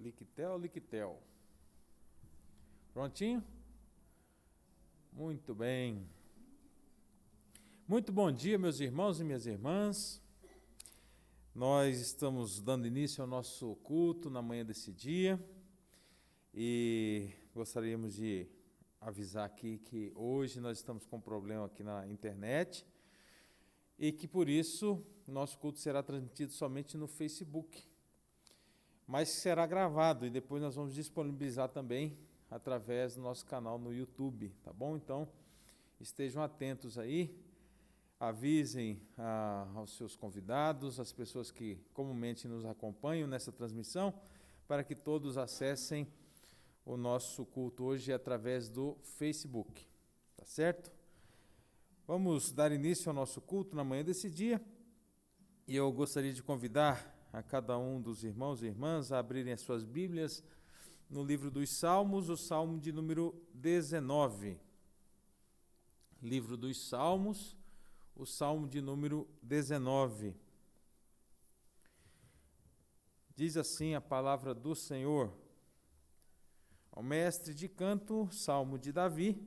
Liquitel, Liquitel. Prontinho? Muito bem. Muito bom dia, meus irmãos e minhas irmãs. Nós estamos dando início ao nosso culto na manhã desse dia e gostaríamos de avisar aqui que hoje nós estamos com um problema aqui na internet e que por isso nosso culto será transmitido somente no Facebook, mas será gravado e depois nós vamos disponibilizar também através do nosso canal no YouTube, tá bom? Então, estejam atentos aí, avisem aos seus convidados, as pessoas que comumente nos acompanham nessa transmissão, para que todos acessem o nosso culto hoje através do Facebook, tá certo? Vamos dar início ao nosso culto na manhã desse dia, e eu gostaria de convidar a cada um dos irmãos e irmãs a abrirem as suas Bíblias no livro dos Salmos, o Salmo de número 19. Livro dos Salmos, o Salmo de número 19. Diz assim a palavra do Senhor: ao mestre de canto, Salmo de Davi,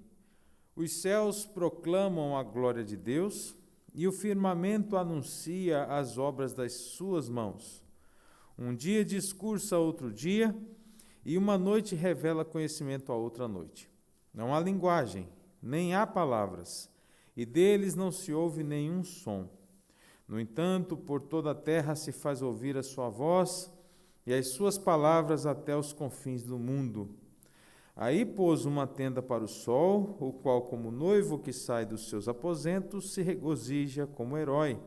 os céus proclamam a glória de Deus, e o firmamento anuncia as obras das suas mãos. Um dia discursa a outro dia, e uma noite revela conhecimento a outra noite. Não há linguagem, nem há palavras, e deles não se ouve nenhum som. No entanto, por toda a terra se faz ouvir a sua voz, e as suas palavras até os confins do mundo. Aí pôs uma tenda para o sol, o qual, como noivo que sai dos seus aposentos, se regozija como herói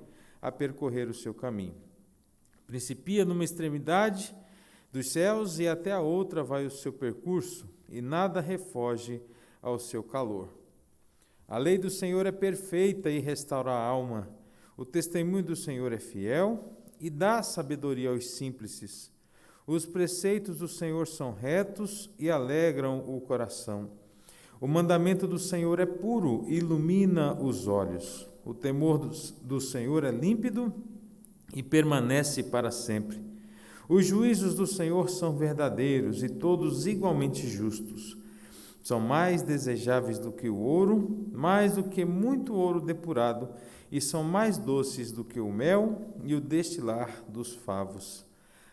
a percorrer o seu caminho. Principia numa extremidade dos céus e até a outra vai o seu percurso, e nada refoge ao seu calor. A lei do Senhor é perfeita e restaura a alma. O testemunho do Senhor é fiel e dá sabedoria aos simples. Os preceitos do Senhor são retos e alegram o coração. O mandamento do Senhor é puro e ilumina os olhos. O temor do Senhor é límpido e permanece para sempre. Os juízos do Senhor são verdadeiros e todos igualmente justos. São mais desejáveis do que o ouro, mais do que muito ouro depurado, e são mais doces do que o mel e o destilar dos favos.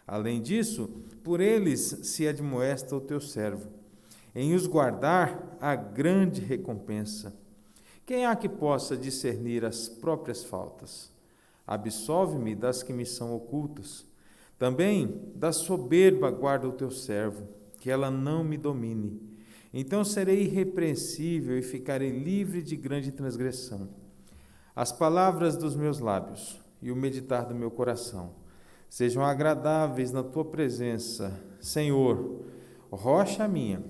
Além disso, por eles se admoesta o teu servo. Em os guardar, há grande recompensa. Quem há que possa discernir as próprias faltas? Absolve-me das que me são ocultas. Também da soberba guarda o teu servo, que ela não me domine. Então serei irrepreensível e ficarei livre de grande transgressão. As palavras dos meus lábios e o meditar do meu coração sejam agradáveis na tua presença, Senhor, rocha minha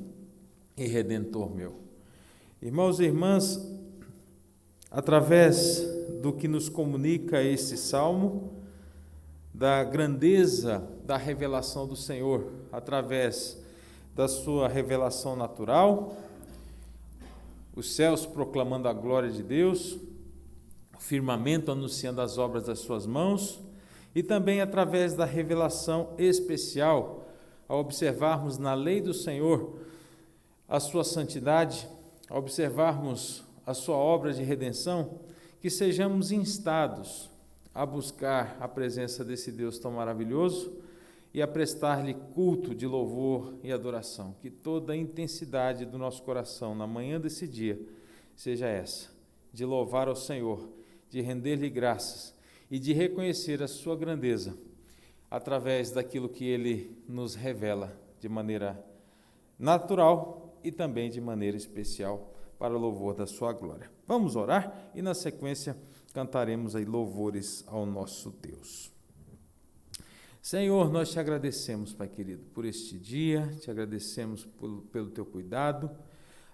e redentor meu. Irmãos e irmãs, através do que nos comunica esse salmo, da grandeza da revelação do Senhor, através da sua revelação natural, os céus proclamando a glória de Deus, o firmamento anunciando as obras das suas mãos, e também através da revelação especial, ao observarmos na lei do Senhor a sua santidade, ao observarmos a sua obra de redenção, que sejamos instados a buscar a presença desse Deus tão maravilhoso e a prestar-lhe culto de louvor e adoração. Que toda a intensidade do nosso coração na manhã desse dia seja essa, de louvar ao Senhor, de render-lhe graças e de reconhecer a sua grandeza através daquilo que Ele nos revela de maneira natural e também de maneira especial para o louvor da sua glória. Vamos orar e na sequência cantaremos aí louvores ao nosso Deus. Senhor, nós te agradecemos, Pai querido, por este dia, te agradecemos pelo teu cuidado,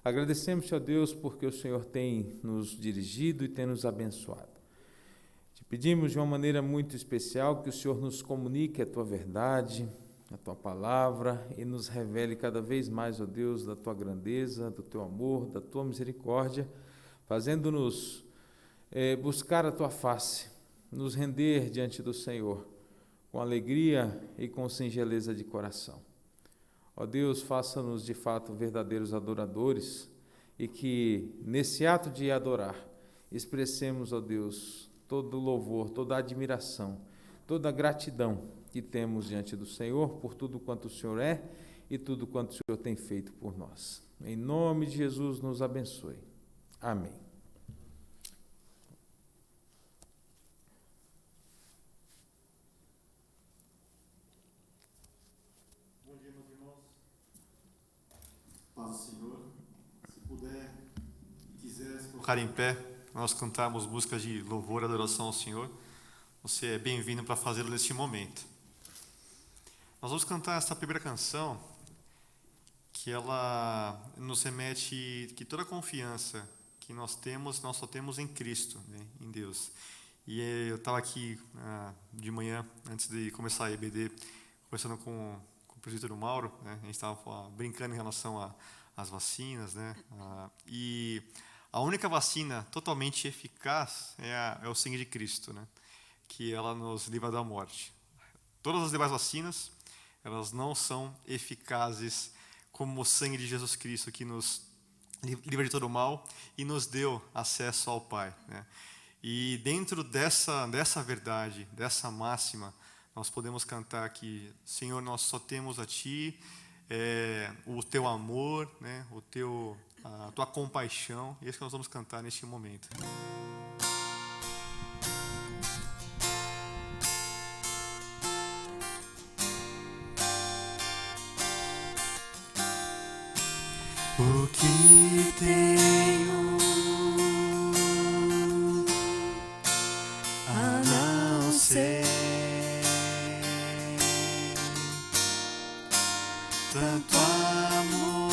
agradecemos, ó Deus, porque o Senhor tem nos dirigido e tem nos abençoado. Te pedimos de uma maneira muito especial que o Senhor nos comunique a tua verdade, a tua palavra e nos revele cada vez mais, ó Deus, da tua grandeza, do teu amor, da tua misericórdia, fazendo-nos buscar a tua face, nos render diante do Senhor, com alegria e com singeleza de coração. Ó Deus, faça-nos de fato verdadeiros adoradores e que nesse ato de adorar expressemos, ó Deus, todo louvor, toda admiração, toda gratidão que temos diante do Senhor por tudo quanto o Senhor é e tudo quanto o Senhor tem feito por nós. Em nome de Jesus, nos abençoe. Amém. Bom dia, meus irmãos. Paz do Senhor. Se puder e quiser se colocar em pé, nós cantarmos músicas de louvor e adoração ao Senhor. Você é bem-vindo para fazê-lo neste momento. Nós vamos cantar essa primeira canção, que ela nos remete que toda a confiança que nós temos, nós só temos em Cristo, né, em Deus. E eu estava aqui de manhã, antes de começar a EBD, conversando com o presbítero Mauro, né, a gente estava brincando em relação às vacinas, né, e a única vacina totalmente eficaz é o sangue de Cristo, né, que ela nos livra da morte. Todas as demais vacinas, elas não são eficazes como o sangue de Jesus Cristo, que nos livra de todo o mal e nos deu acesso ao Pai, né? E dentro dessa verdade, dessa máxima, nós podemos cantar que, Senhor, nós só temos a Ti, o Teu amor, né? A Tua compaixão, e é isso que nós vamos cantar neste momento. O que tenho a não ser tanto amor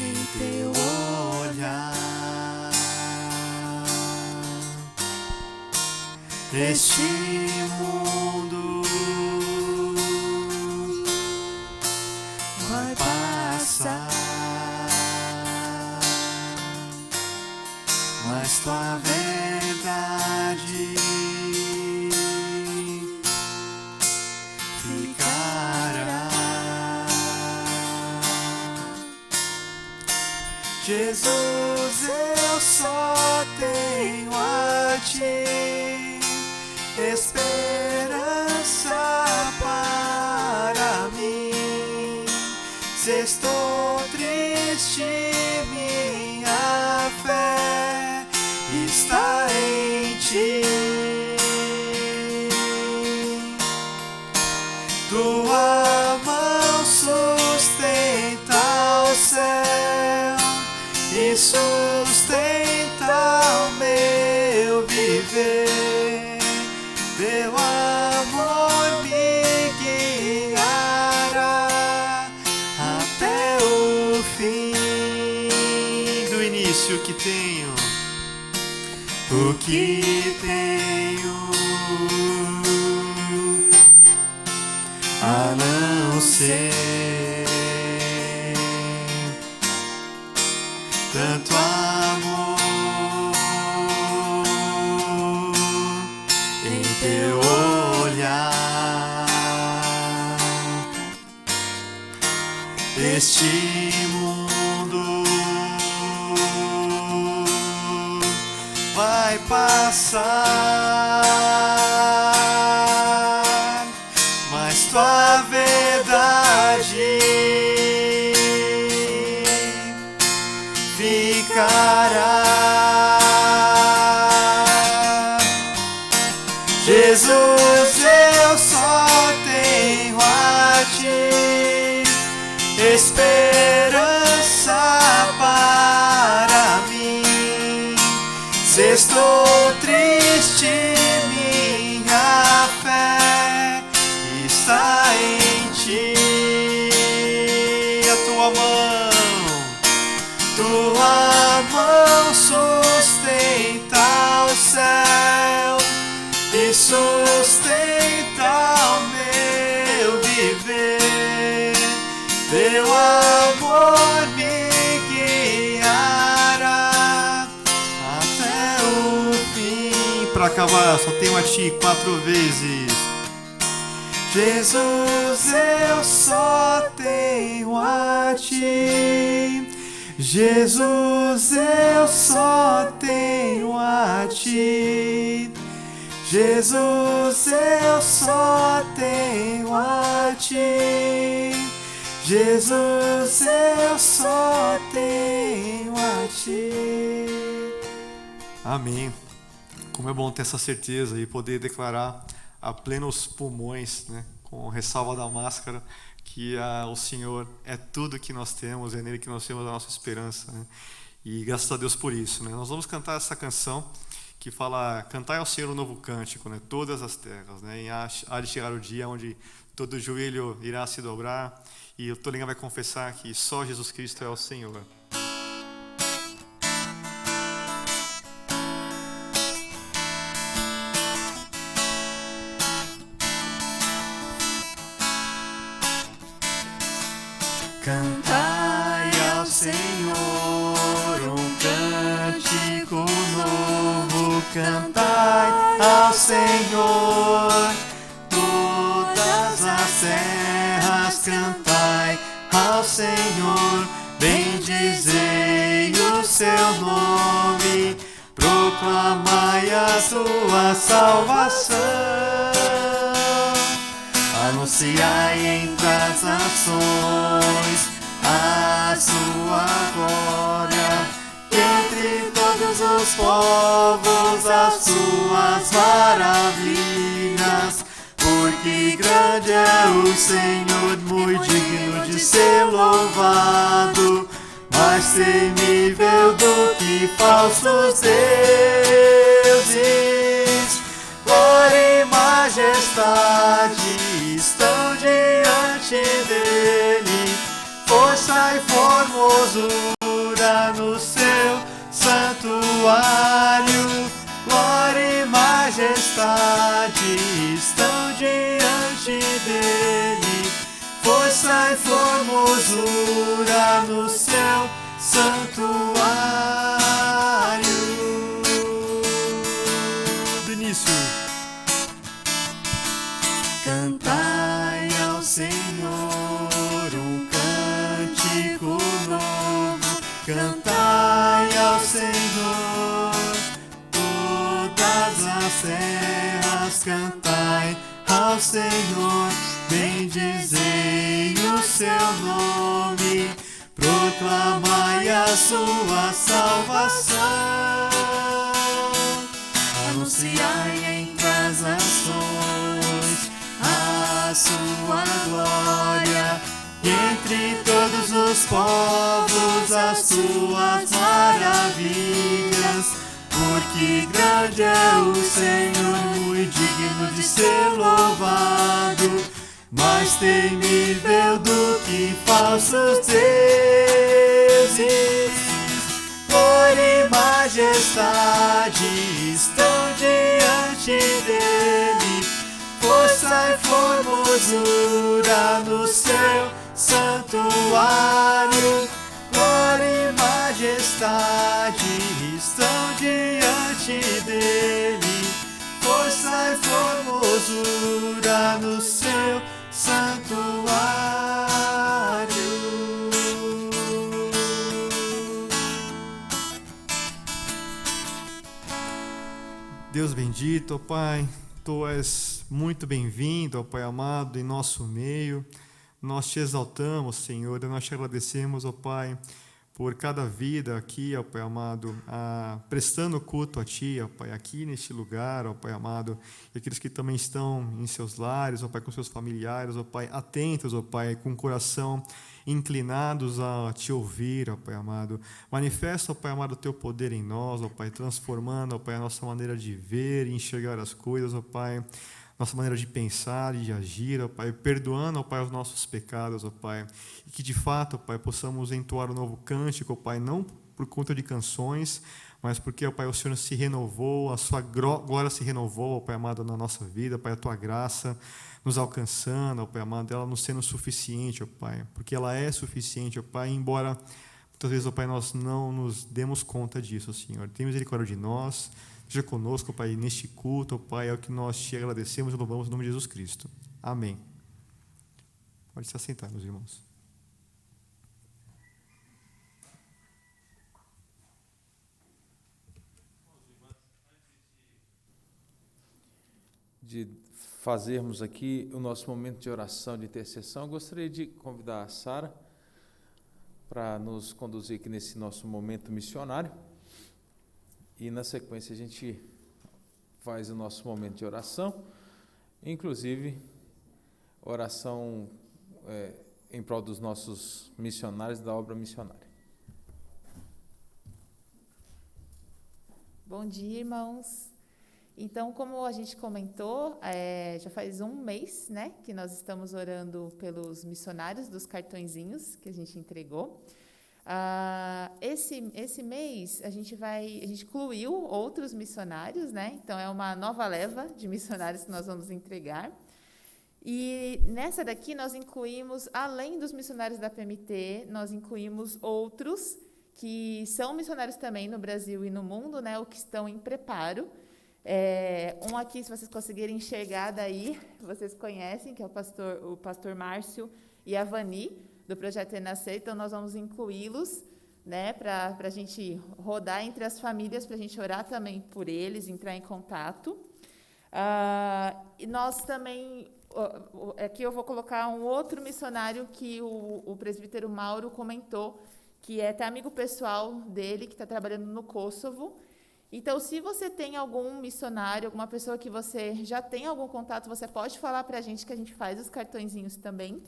em Teu olhar, este mundo vai passar, mas Tua verdade ficará. Jesus, eu só tenho a Ti, esperança para mim. Se estou triste, minha fé está em Ti. Tua mão sustenta o céu e sustenta o meu viver. Teu amor me guiará até o fim. Do início que tenho, o que tenho a não ser tanto amor em Teu olhar. Este mundo vai passar, mas Tua verdade ficará. Jesus, eu só tenho a Ti, esperança para mim. Se estou triste, minha fé está em Ti. A Tua mão sustenta o céu e sustenta o meu viver. Teu amor me guiará até o fim. Para acabar, só tenho a Ti 4 vezes. Jesus, eu só tenho a Ti. Jesus, eu só tenho a Ti. Jesus, eu só tenho a Ti. Jesus, eu só tenho a Ti. Amém. Como é bom ter essa certeza e poder declarar a plenos pulmões, né, com ressalva da máscara, que o Senhor é tudo que nós temos, é nele que nós temos a nossa esperança, né? E graças a Deus por isso, né? Nós vamos cantar essa canção que fala: cantai ao Senhor um novo cântico, né? Todas as terras, né? E há de chegar o dia onde todo joelho irá se dobrar e toda língua vai confessar que só Jesus Cristo é o Senhor. Cantai ao Senhor um cântico novo, cantai ao Senhor todas as terras, cantai ao Senhor, bendizei o seu nome, proclamai a sua salvação. Anunciai entre as nações a sua glória, entre todos os povos as suas maravilhas, porque grande é o Senhor, muito digno de ser louvado, mais temível do que falsos deuses. Glória e majestade estão diante dele, força e formosura no seu santuário. Glória e majestade estão diante dele, força e formosura no seu santuário. Do início. Cantai ao Senhor um cântico novo, cantai ao Senhor todas as terras, cantai ao Senhor, bendizei o seu nome, proclamai a sua salvação, anunciai entre as nações a sua glória, entre todos os povos as suas maravilhas, porque grande é o Senhor, muito digno de ser louvado, mais temível do que falsos deuses. Glória e majestade estão diante dele, força e formosura no seu santuário. Glória e majestade estão diante dele, força e formosura no seu santuário. Deus bendito, ó Pai, Tu és muito bem-vindo, ó Pai amado, em nosso meio. Nós te exaltamos, Senhor, e nós te agradecemos, ó Pai, por cada vida aqui, ó Pai amado, prestando culto a Ti, ó Pai, aqui neste lugar, ó Pai amado, e aqueles que também estão em seus lares, ó Pai, com seus familiares, ó Pai, atentos, ó Pai, com o coração inclinados a Te ouvir, ó Pai amado. Manifesta, ó Pai amado, o Teu poder em nós, ó Pai, transformando, ó Pai, a nossa maneira de ver e enxergar as coisas, ó Pai, nossa maneira de pensar e de agir, ó Pai, perdoando, ó Pai, os nossos pecados, ó Pai, e que de fato, ó Pai, possamos entoar um novo cântico, ó Pai, não por conta de canções, mas porque, ó Pai, o Senhor se renovou, a Sua glória se renovou, ó Pai amado, na nossa vida, ó Pai, a Tua graça nos alcançando, ó Pai amado, ela nos sendo suficiente, ó Pai, porque ela é suficiente, ó Pai, embora muitas vezes, ó Pai, nós não nos demos conta disso, Senhor. Tenha misericórdia de nós. Seja conosco, Pai, neste culto, Pai, é o que nós te agradecemos e louvamos em nome de Jesus Cristo. Amém. Amém. Pode se assentar, meus irmãos. De fazermos aqui o nosso momento de oração, de intercessão, eu gostaria de convidar a Sara para nos conduzir aqui nesse nosso momento missionário. E na sequência a gente faz o nosso momento de oração, inclusive oração em prol dos nossos missionários da obra missionária. Bom dia, irmãos. Então, como a gente comentou, já faz um mês, né, que nós estamos orando pelos missionários dos cartõezinhos que a gente entregou. Esse mês a gente incluiu outros missionários, né? Então é uma nova leva de missionários que nós vamos entregar. E nessa daqui nós incluímos, além dos missionários da PMT, nós incluímos outros que são missionários também no Brasil e no mundo, né? Ou que estão em preparo. Um aqui, se vocês conseguirem enxergar daí, vocês conhecem, que é o pastor Márcio e a Vani, do Projeto Renascer. Então, nós vamos incluí-los, né, para a gente rodar entre as famílias, para a gente orar também por eles, entrar em contato. E nós também, aqui eu vou colocar um outro missionário que o presbítero Mauro comentou, que é até amigo pessoal dele, que está trabalhando no Kosovo. Então, se você tem algum missionário, alguma pessoa que você já tem algum contato, você pode falar para a gente, que a gente faz os cartõezinhos também.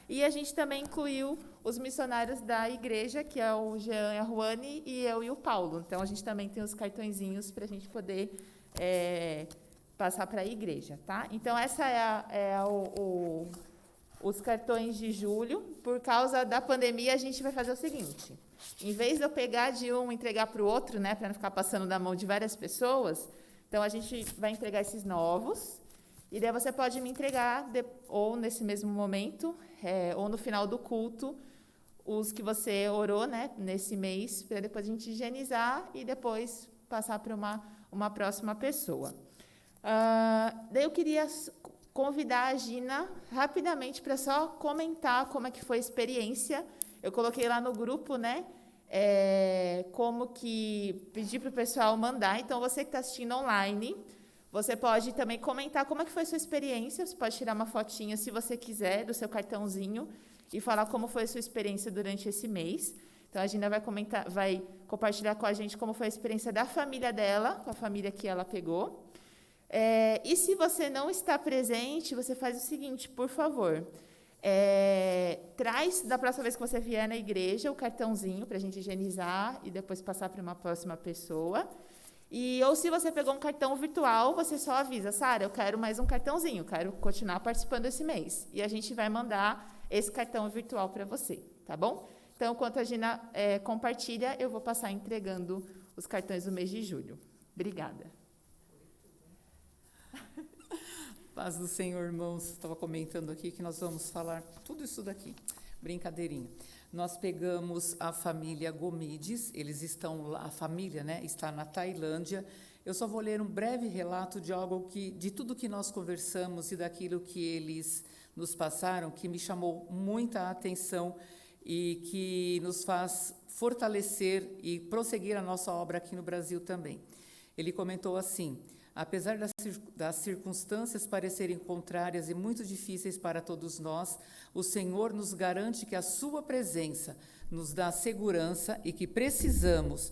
E a gente também incluiu os missionários da igreja, que é o Jean e a Ruane, e eu e o Paulo. Então, a gente também tem os cartõezinhos para a gente poder passar para a igreja, tá? Então, essa os cartões de julho. Por causa da pandemia, a gente vai fazer o seguinte: em vez de eu pegar de um e entregar para o outro, né, para não ficar passando na mão de várias pessoas, então a gente vai entregar esses novos, e daí você pode me entregar, ou nesse mesmo momento, ou no final do culto, os que você orou, né, nesse mês, para depois a gente higienizar e depois passar para uma próxima pessoa. Daí eu queria convidar a Gina rapidamente para só comentar como é que foi a experiência. Eu coloquei lá no grupo, né, como que pedir para o pessoal mandar. Então, você que está assistindo online, você pode também comentar como é que foi a sua experiência. Você pode tirar uma fotinha, se você quiser, do seu cartãozinho e falar como foi a sua experiência durante esse mês. Então, a Gina vai compartilhar com a gente como foi a experiência da família dela, com a família que ela pegou. E se você não está presente, você faz o seguinte, por favor, traz, da próxima vez que você vier na igreja, o cartãozinho para a gente higienizar e depois passar para uma próxima pessoa. Ou se você pegou um cartão virtual, você só avisa: Sara, eu quero mais um cartãozinho, quero continuar participando esse mês. E a gente vai mandar esse cartão virtual para você, tá bom? Então, enquanto a Gina compartilha, eu vou passar entregando os cartões do mês de julho. Obrigada. Paz do Senhor, irmãos. Estava comentando aqui que nós vamos falar tudo isso daqui. Brincadeirinha. Nós pegamos a família Gomides, eles estão lá, a família, né, está na Tailândia. Eu só vou ler um breve relato de tudo que nós conversamos e daquilo que eles nos passaram, que me chamou muita atenção e que nos faz fortalecer e prosseguir a nossa obra aqui no Brasil também. Ele comentou assim: apesar das circunstâncias parecerem contrárias e muito difíceis para todos nós, o Senhor nos garante que a sua presença nos dá segurança e que precisamos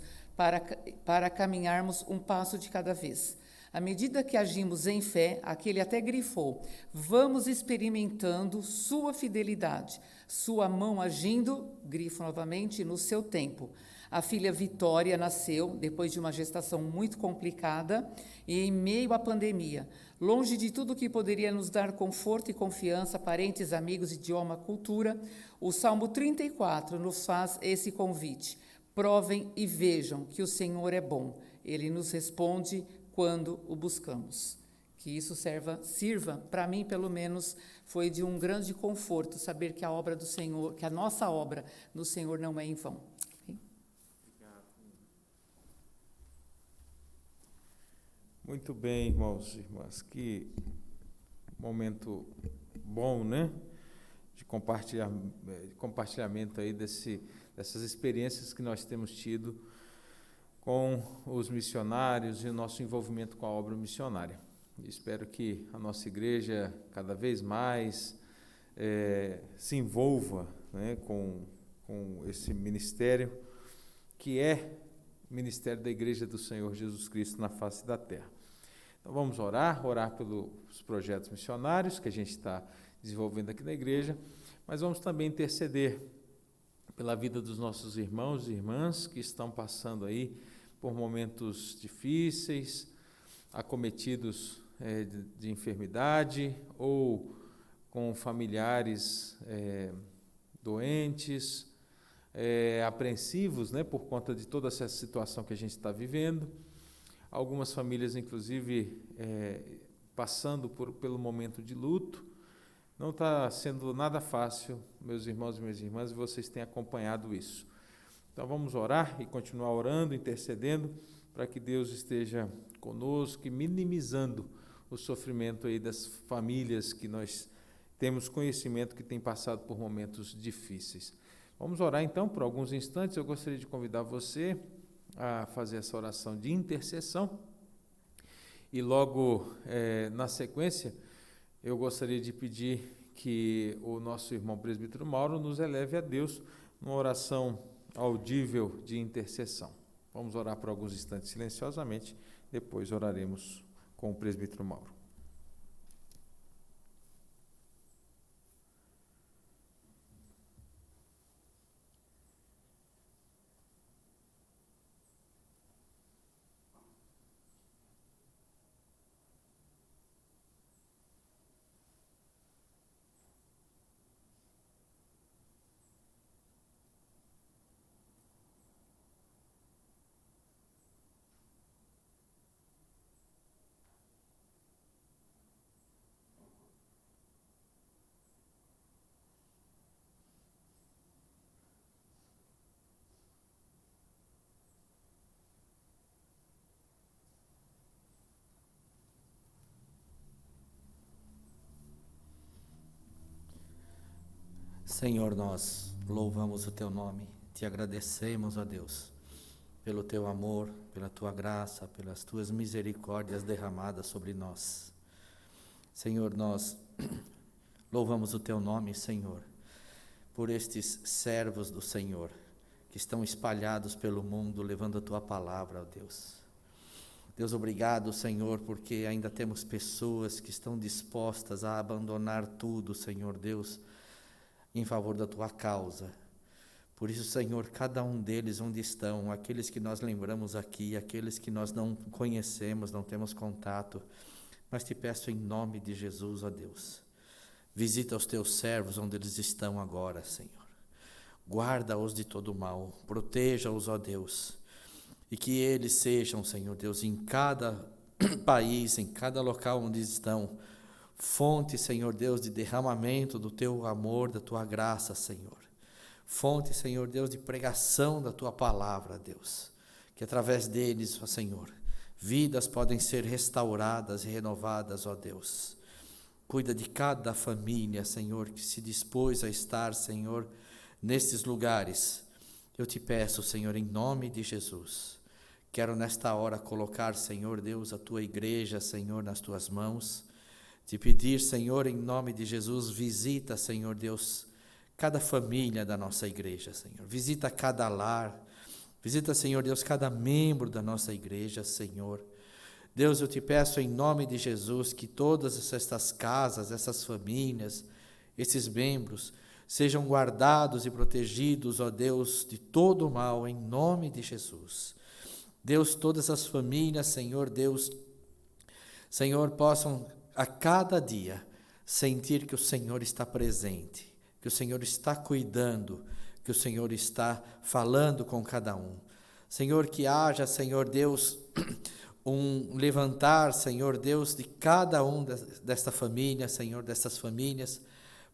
para caminharmos um passo de cada vez. À medida que agimos em fé, aqui ele até grifou, vamos experimentando sua fidelidade, sua mão agindo, grifo novamente, no seu tempo. A filha Vitória nasceu depois de uma gestação muito complicada e em meio à pandemia. Longe de tudo que poderia nos dar conforto e confiança, parentes, amigos, idioma, cultura, o Salmo 34 nos faz esse convite. Provem e vejam que o Senhor é bom. Ele nos responde quando o buscamos. Que isso sirva, para mim, pelo menos, foi de um grande conforto saber que a obra do Senhor, que a nossa obra no Senhor não é em vão. Muito bem, irmãos e irmãs, que momento bom, né? De compartilhamento aí dessas experiências que nós temos tido com os missionários e o nosso envolvimento com a obra missionária. Espero que a nossa igreja cada vez mais se envolva, né, com esse ministério, que é o ministério da Igreja do Senhor Jesus Cristo na face da terra. Então vamos orar pelos projetos missionários que a gente está desenvolvendo aqui na igreja, mas vamos também interceder pela vida dos nossos irmãos e irmãs que estão passando aí por momentos difíceis, acometidos de enfermidade ou com familiares doentes, apreensivos, né, por conta de toda essa situação que a gente está vivendo. Algumas famílias, inclusive, passando pelo momento de luto. Não está sendo nada fácil, meus irmãos e minhas irmãs, e vocês têm acompanhado isso. Então vamos orar e continuar orando, intercedendo, para que Deus esteja conosco e minimizando o sofrimento aí das famílias que nós temos conhecimento que têm passado por momentos difíceis. Vamos orar então por alguns instantes. Eu gostaria de convidar você a fazer essa oração de intercessão e logo na sequência eu gostaria de pedir que o nosso irmão presbítero Mauro nos eleve a Deus numa oração audível de intercessão. Vamos orar por alguns instantes silenciosamente, depois oraremos com o presbítero Mauro. Senhor, nós louvamos o Teu nome, te agradecemos, ó Deus, pelo Teu amor, pela Tua graça, pelas Tuas misericórdias derramadas sobre nós. Senhor, nós louvamos o Teu nome, Senhor, por estes servos do Senhor, que estão espalhados pelo mundo, levando a Tua palavra, ó Deus. Deus, obrigado, Senhor, porque ainda temos pessoas que estão dispostas a abandonar tudo, Senhor Deus, em favor da Tua causa. Por isso, Senhor, cada um deles onde estão, aqueles que nós lembramos aqui, aqueles que nós não conhecemos, não temos contato, mas te peço em nome de Jesus, ó Deus, visita os Teus servos onde eles estão agora, Senhor. Guarda-os de todo mal, proteja-os, ó Deus, e que eles sejam, Senhor Deus, em cada país, em cada local onde estão, fonte, Senhor Deus, de derramamento do Teu amor, da Tua graça, Senhor. Fonte, Senhor Deus, de pregação da Tua palavra, Deus. Que através deles, ó Senhor, vidas podem ser restauradas e renovadas, ó Deus. Cuida de cada família, Senhor, que se dispôs a estar, Senhor, nesses lugares. Eu te peço, Senhor, em nome de Jesus. Quero nesta hora colocar, Senhor Deus, a Tua igreja, Senhor, nas Tuas mãos. Te pedir, Senhor, em nome de Jesus, visita, Senhor Deus, cada família da nossa igreja, Senhor. Visita cada lar, visita, Senhor Deus, cada membro da nossa igreja, Senhor. Deus, eu te peço em nome de Jesus que todas estas casas, essas famílias, esses membros, sejam guardados e protegidos, ó Deus, de todo o mal, em nome de Jesus. Deus, todas as famílias, Senhor Deus, Senhor, possam a cada dia sentir que o Senhor está presente, que o Senhor está cuidando, que o Senhor está falando com cada um. Senhor, que haja, Senhor Deus, um levantar, Senhor Deus, de cada um desta família, Senhor, dessas famílias,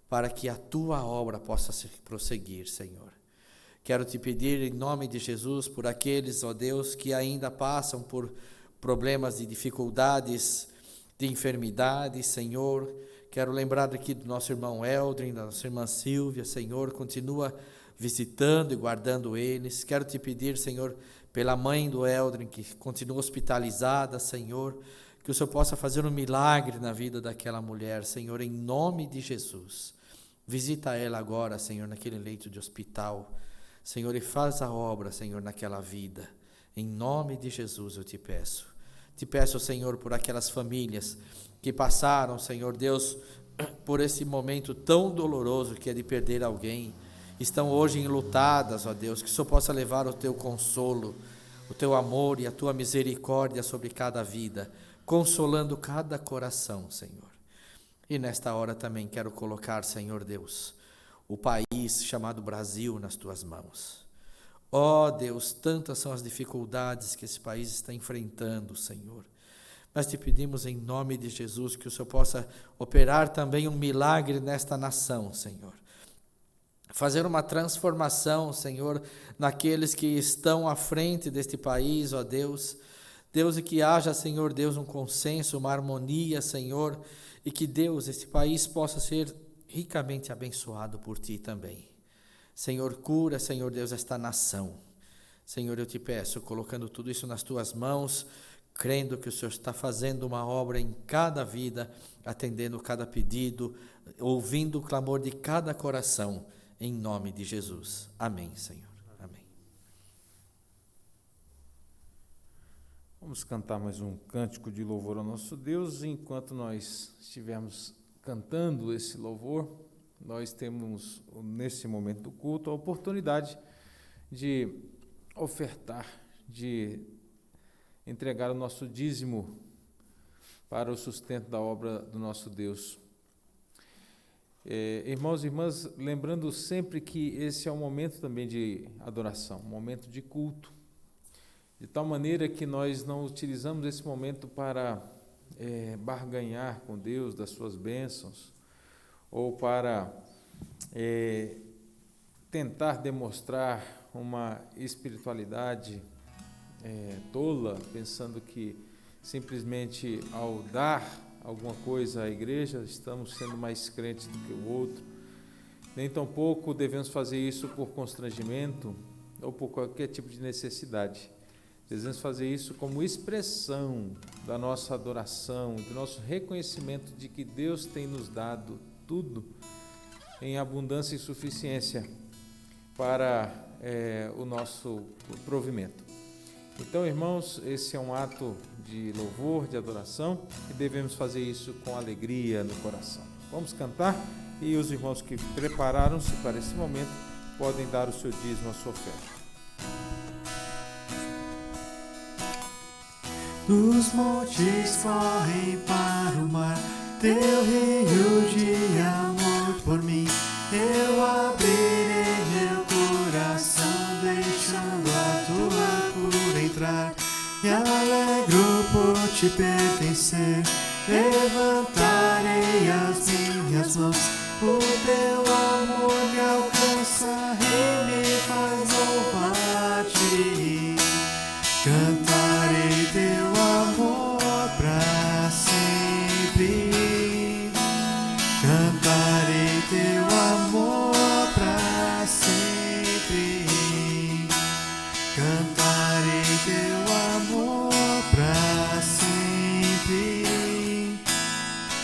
para que a Tua obra possa se prosseguir, Senhor. Quero te pedir em nome de Jesus por aqueles, ó Deus, que ainda passam por problemas de dificuldades, de enfermidade, Senhor. Quero lembrar aqui do nosso irmão Eldrin, da nossa irmã Silvia. Senhor, continua visitando e guardando eles. Quero te pedir, Senhor, pela mãe do Eldrin, que continua hospitalizada, Senhor, que o Senhor possa fazer um milagre na vida daquela mulher, Senhor, em nome de Jesus. Visita ela agora, Senhor, naquele leito de hospital, Senhor, e faz a obra, Senhor, naquela vida. Em nome de Jesus eu te peço. Te peço, Senhor, por aquelas famílias que passaram, Senhor Deus, por esse momento tão doloroso que é de perder alguém. Estão hoje enlutadas, ó Deus, que o Senhor possa levar o teu consolo, o teu amor e a tua misericórdia sobre cada vida, consolando cada coração, Senhor. E nesta hora também quero colocar, Senhor Deus, o país chamado Brasil nas tuas mãos. Ó Deus, tantas são as dificuldades que esse país está enfrentando, Senhor. Nós te pedimos em nome de Jesus que o Senhor possa operar também um milagre nesta nação, Senhor. Fazer uma transformação, Senhor, naqueles que estão à frente deste país, ó Deus. Deus, e que haja, Senhor Deus, um consenso, uma harmonia, Senhor, e que Deus, este país possa ser ricamente abençoado por Ti também. Senhor, cura, Senhor Deus, esta nação. Senhor, eu te peço, colocando tudo isso nas Tuas mãos, crendo que o Senhor está fazendo uma obra em cada vida, atendendo cada pedido, ouvindo o clamor de cada coração, em nome de Jesus. Amém, Senhor. Amém. Vamos cantar mais um cântico de louvor ao nosso Deus. Enquanto nós estivermos cantando esse louvor, nós temos, nesse momento do culto, a oportunidade de ofertar, de entregar o nosso dízimo para o sustento da obra do nosso Deus. Irmãos e irmãs, lembrando sempre que esse é um momento também de adoração, um momento de culto, de tal maneira que nós não utilizamos esse momento para barganhar com Deus das suas bênçãos, ou para tentar demonstrar uma espiritualidade tola, pensando que simplesmente ao dar alguma coisa à igreja estamos sendo mais crentes do que o outro. Nem tampouco devemos fazer isso por constrangimento ou por qualquer tipo de necessidade. Devemos fazer isso como expressão da nossa adoração, do nosso reconhecimento de que Deus tem nos dado tudo em abundância e suficiência para o nosso provimento. Então, irmãos, esse é um ato de louvor, de adoração, e devemos fazer isso com alegria no coração. Vamos cantar, e os irmãos que prepararam-se para esse momento podem dar o seu dízimo, a sua oferta. Os montes correm para o mar, teu rio de amor por mim. Eu abrirei meu coração, deixando a tua cura entrar. Me alegro por te pertencer, levantarei as minhas mãos. O teu amor me alcança e me faz louvar-te. Cantarei teu amor pra sempre. Cantarei teu amor pra sempre. Cantarei teu amor pra sempre.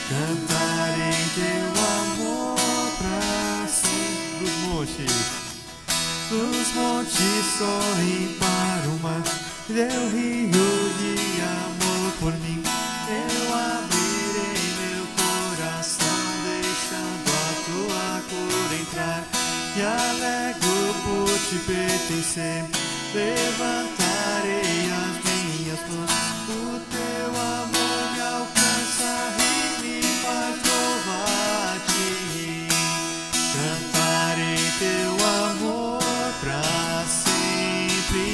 Cantarei teu amor pra sempre. Os montes sorriem para o mar, teu rio de amor por mim. Eu abrirei meu coração, deixando a tua cura entrar. Me alegro por te pertencer, levantarei as minhas mãos. O teu amor me alcança e me faz louvar-te. Cantarei teu amor pra sempre.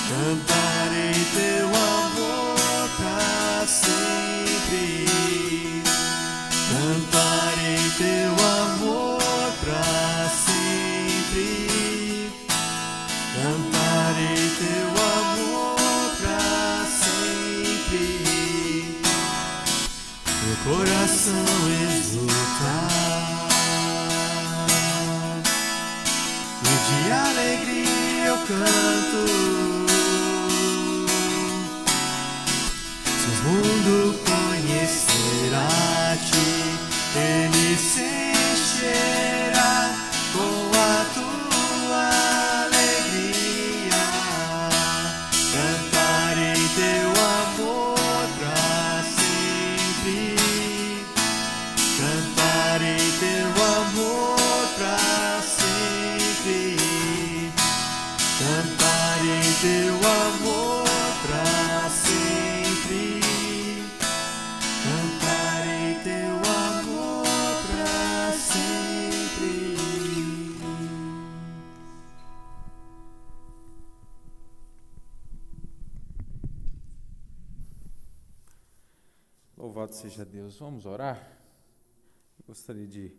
Cantarei teu amor pra sempre. Cantarei teu amor pra sempre. Cantarei teu amor coração exultar, e de alegria eu canto. Se o mundo conhecerá-te, ele se encherá com a tua alegria. Cantarei teu amor pra sempre, cantarei teu amor pra sempre, cantarei teu amor pra sempre, cantarei teu amor pra sempre. Louvado seja Deus. Vamos orar? Eu gostaria de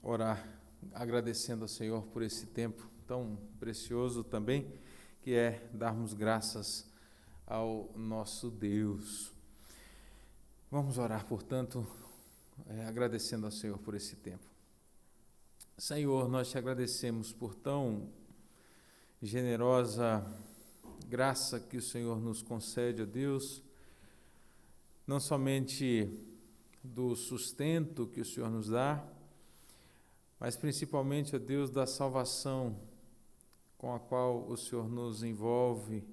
orar agradecendo ao Senhor por esse tempo tão precioso também, que é darmos graças ao nosso Deus. Vamos orar, portanto, agradecendo ao Senhor por esse tempo. Senhor, nós te agradecemos por tão generosa graça que o Senhor nos concede, ó Deus, não somente do sustento que o Senhor nos dá, mas principalmente, ó Deus, da salvação com a qual o Senhor nos envolve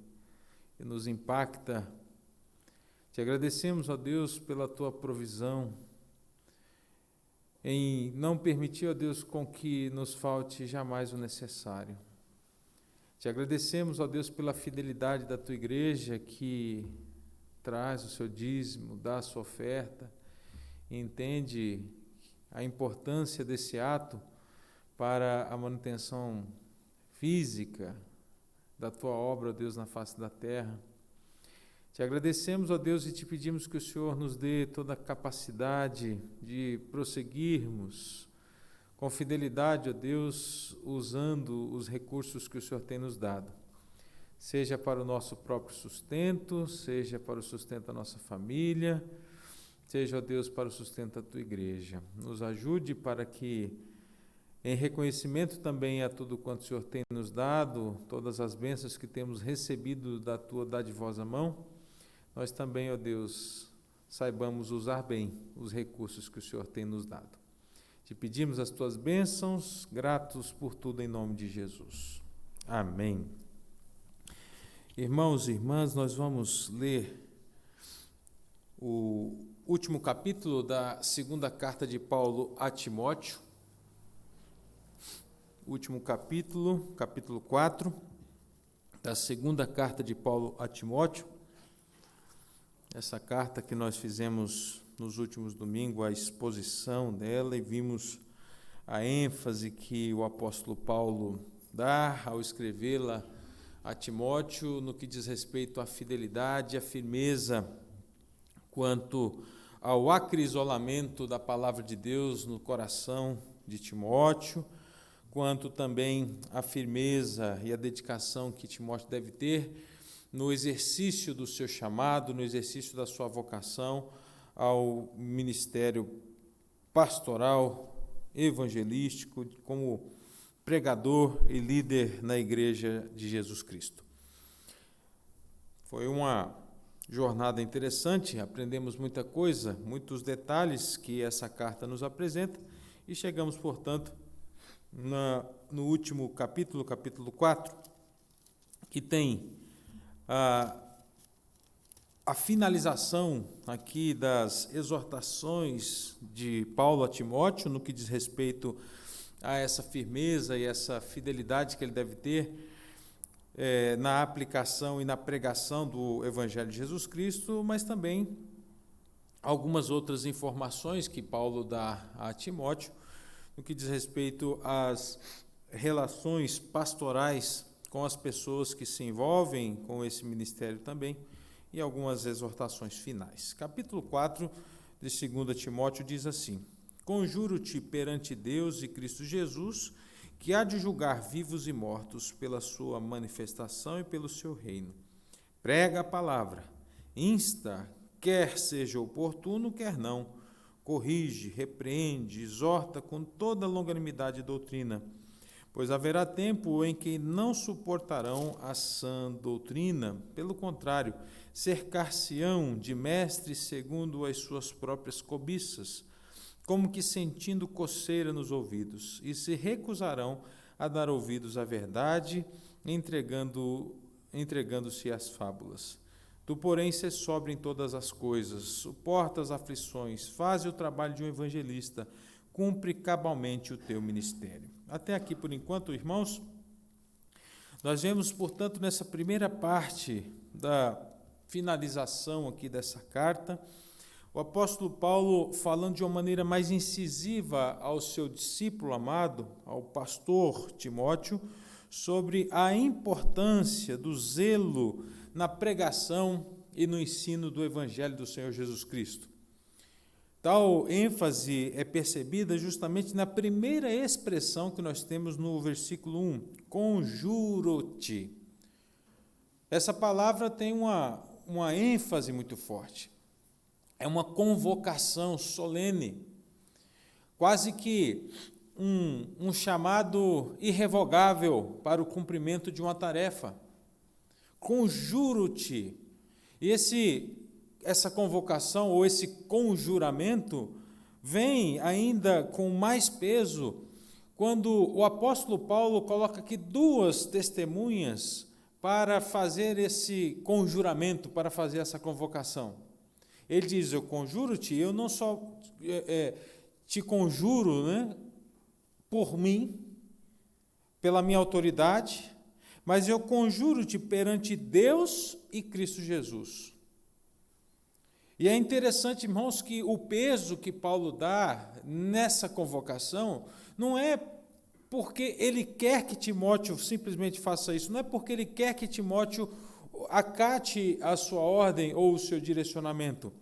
e nos impacta. Te agradecemos, ó Deus, pela tua provisão, em não permitir, ó Deus, com que nos falte jamais o necessário. Te agradecemos, ó Deus, pela fidelidade da tua igreja que traz o seu dízimo, dá a sua oferta, e entende a importância desse ato para a manutenção física da tua obra, ó Deus, na face da terra. Te agradecemos, ó Deus, e te pedimos que o Senhor nos dê toda a capacidade de prosseguirmos com fidelidade, ó Deus, usando os recursos que o Senhor tem nos dado, seja para o nosso próprio sustento, seja para o sustento da nossa família, seja, ó Deus, para o sustento da tua igreja. Nos ajude para que, em reconhecimento também a tudo quanto o Senhor tem nos dado, todas as bênçãos que temos recebido da tua dadivosa mão, nós também, ó Deus, saibamos usar bem os recursos que o Senhor tem nos dado. Te pedimos as tuas bênçãos, gratos por tudo em nome de Jesus. Amém. Irmãos e irmãs, nós vamos ler o último capítulo da segunda carta de Paulo a Timóteo. Último capítulo, capítulo 4, da segunda carta de Paulo a Timóteo. Essa carta que nós fizemos nos últimos domingos, a exposição dela, e vimos a ênfase que o apóstolo Paulo dá ao escrevê-la a Timóteo no que diz respeito à fidelidade, à firmeza quanto ao acrisolamento da palavra de Deus no coração de Timóteo, quanto também à firmeza e à dedicação que Timóteo deve ter no exercício do seu chamado, no exercício da sua vocação ao ministério pastoral, evangelístico, como pregador e líder na Igreja de Jesus Cristo. Foi uma jornada interessante, aprendemos muita coisa, muitos detalhes que essa carta nos apresenta, e chegamos, portanto, no último capítulo, capítulo 4, que tem a finalização aqui das exortações de Paulo a Timóteo, no que diz respeito a essa firmeza e essa fidelidade que ele deve ter na aplicação e na pregação do Evangelho de Jesus Cristo, mas também algumas outras informações que Paulo dá a Timóteo, no que diz respeito às relações pastorais com as pessoas que se envolvem com esse ministério também, e algumas exortações finais. Capítulo 4 de 2 Timóteo diz assim: Conjuro-te perante Deus e Cristo Jesus, que há de julgar vivos e mortos pela sua manifestação e pelo seu reino. Prega a palavra, insta, quer seja oportuno, quer não, corrige, repreende, exorta com toda longanimidade e doutrina, pois haverá tempo em que não suportarão a sã doutrina, pelo contrário, cercar-se-ão de mestres segundo as suas próprias cobiças, como que sentindo coceira nos ouvidos, e se recusarão a dar ouvidos à verdade, entregando-se às fábulas. Tu, porém, sê sóbrio em todas as coisas, suporta as aflições, faze o trabalho de um evangelista, cumpre cabalmente o teu ministério. Até aqui, por enquanto, irmãos, nós vemos, portanto, nessa primeira parte da finalização aqui dessa carta, o apóstolo Paulo falando de uma maneira mais incisiva ao seu discípulo amado, ao pastor Timóteo, sobre a importância do zelo na pregação e no ensino do Evangelho do Senhor Jesus Cristo. Tal ênfase é percebida justamente na primeira expressão que nós temos no versículo 1, conjuro-te. Essa palavra tem uma ênfase muito forte. É uma convocação solene, quase que um chamado irrevogável para o cumprimento de uma tarefa. Conjuro-te. E essa convocação ou esse conjuramento vem ainda com mais peso quando o apóstolo Paulo coloca aqui duas testemunhas para fazer esse conjuramento, para fazer essa convocação. Ele diz, eu conjuro-te, eu não só te conjuro, né, por mim, pela minha autoridade, mas eu conjuro-te perante Deus e Cristo Jesus. E é interessante, irmãos, que o peso que Paulo dá nessa convocação não é porque ele quer que Timóteo simplesmente faça isso, não é porque ele quer que Timóteo acate a sua ordem ou o seu direcionamento,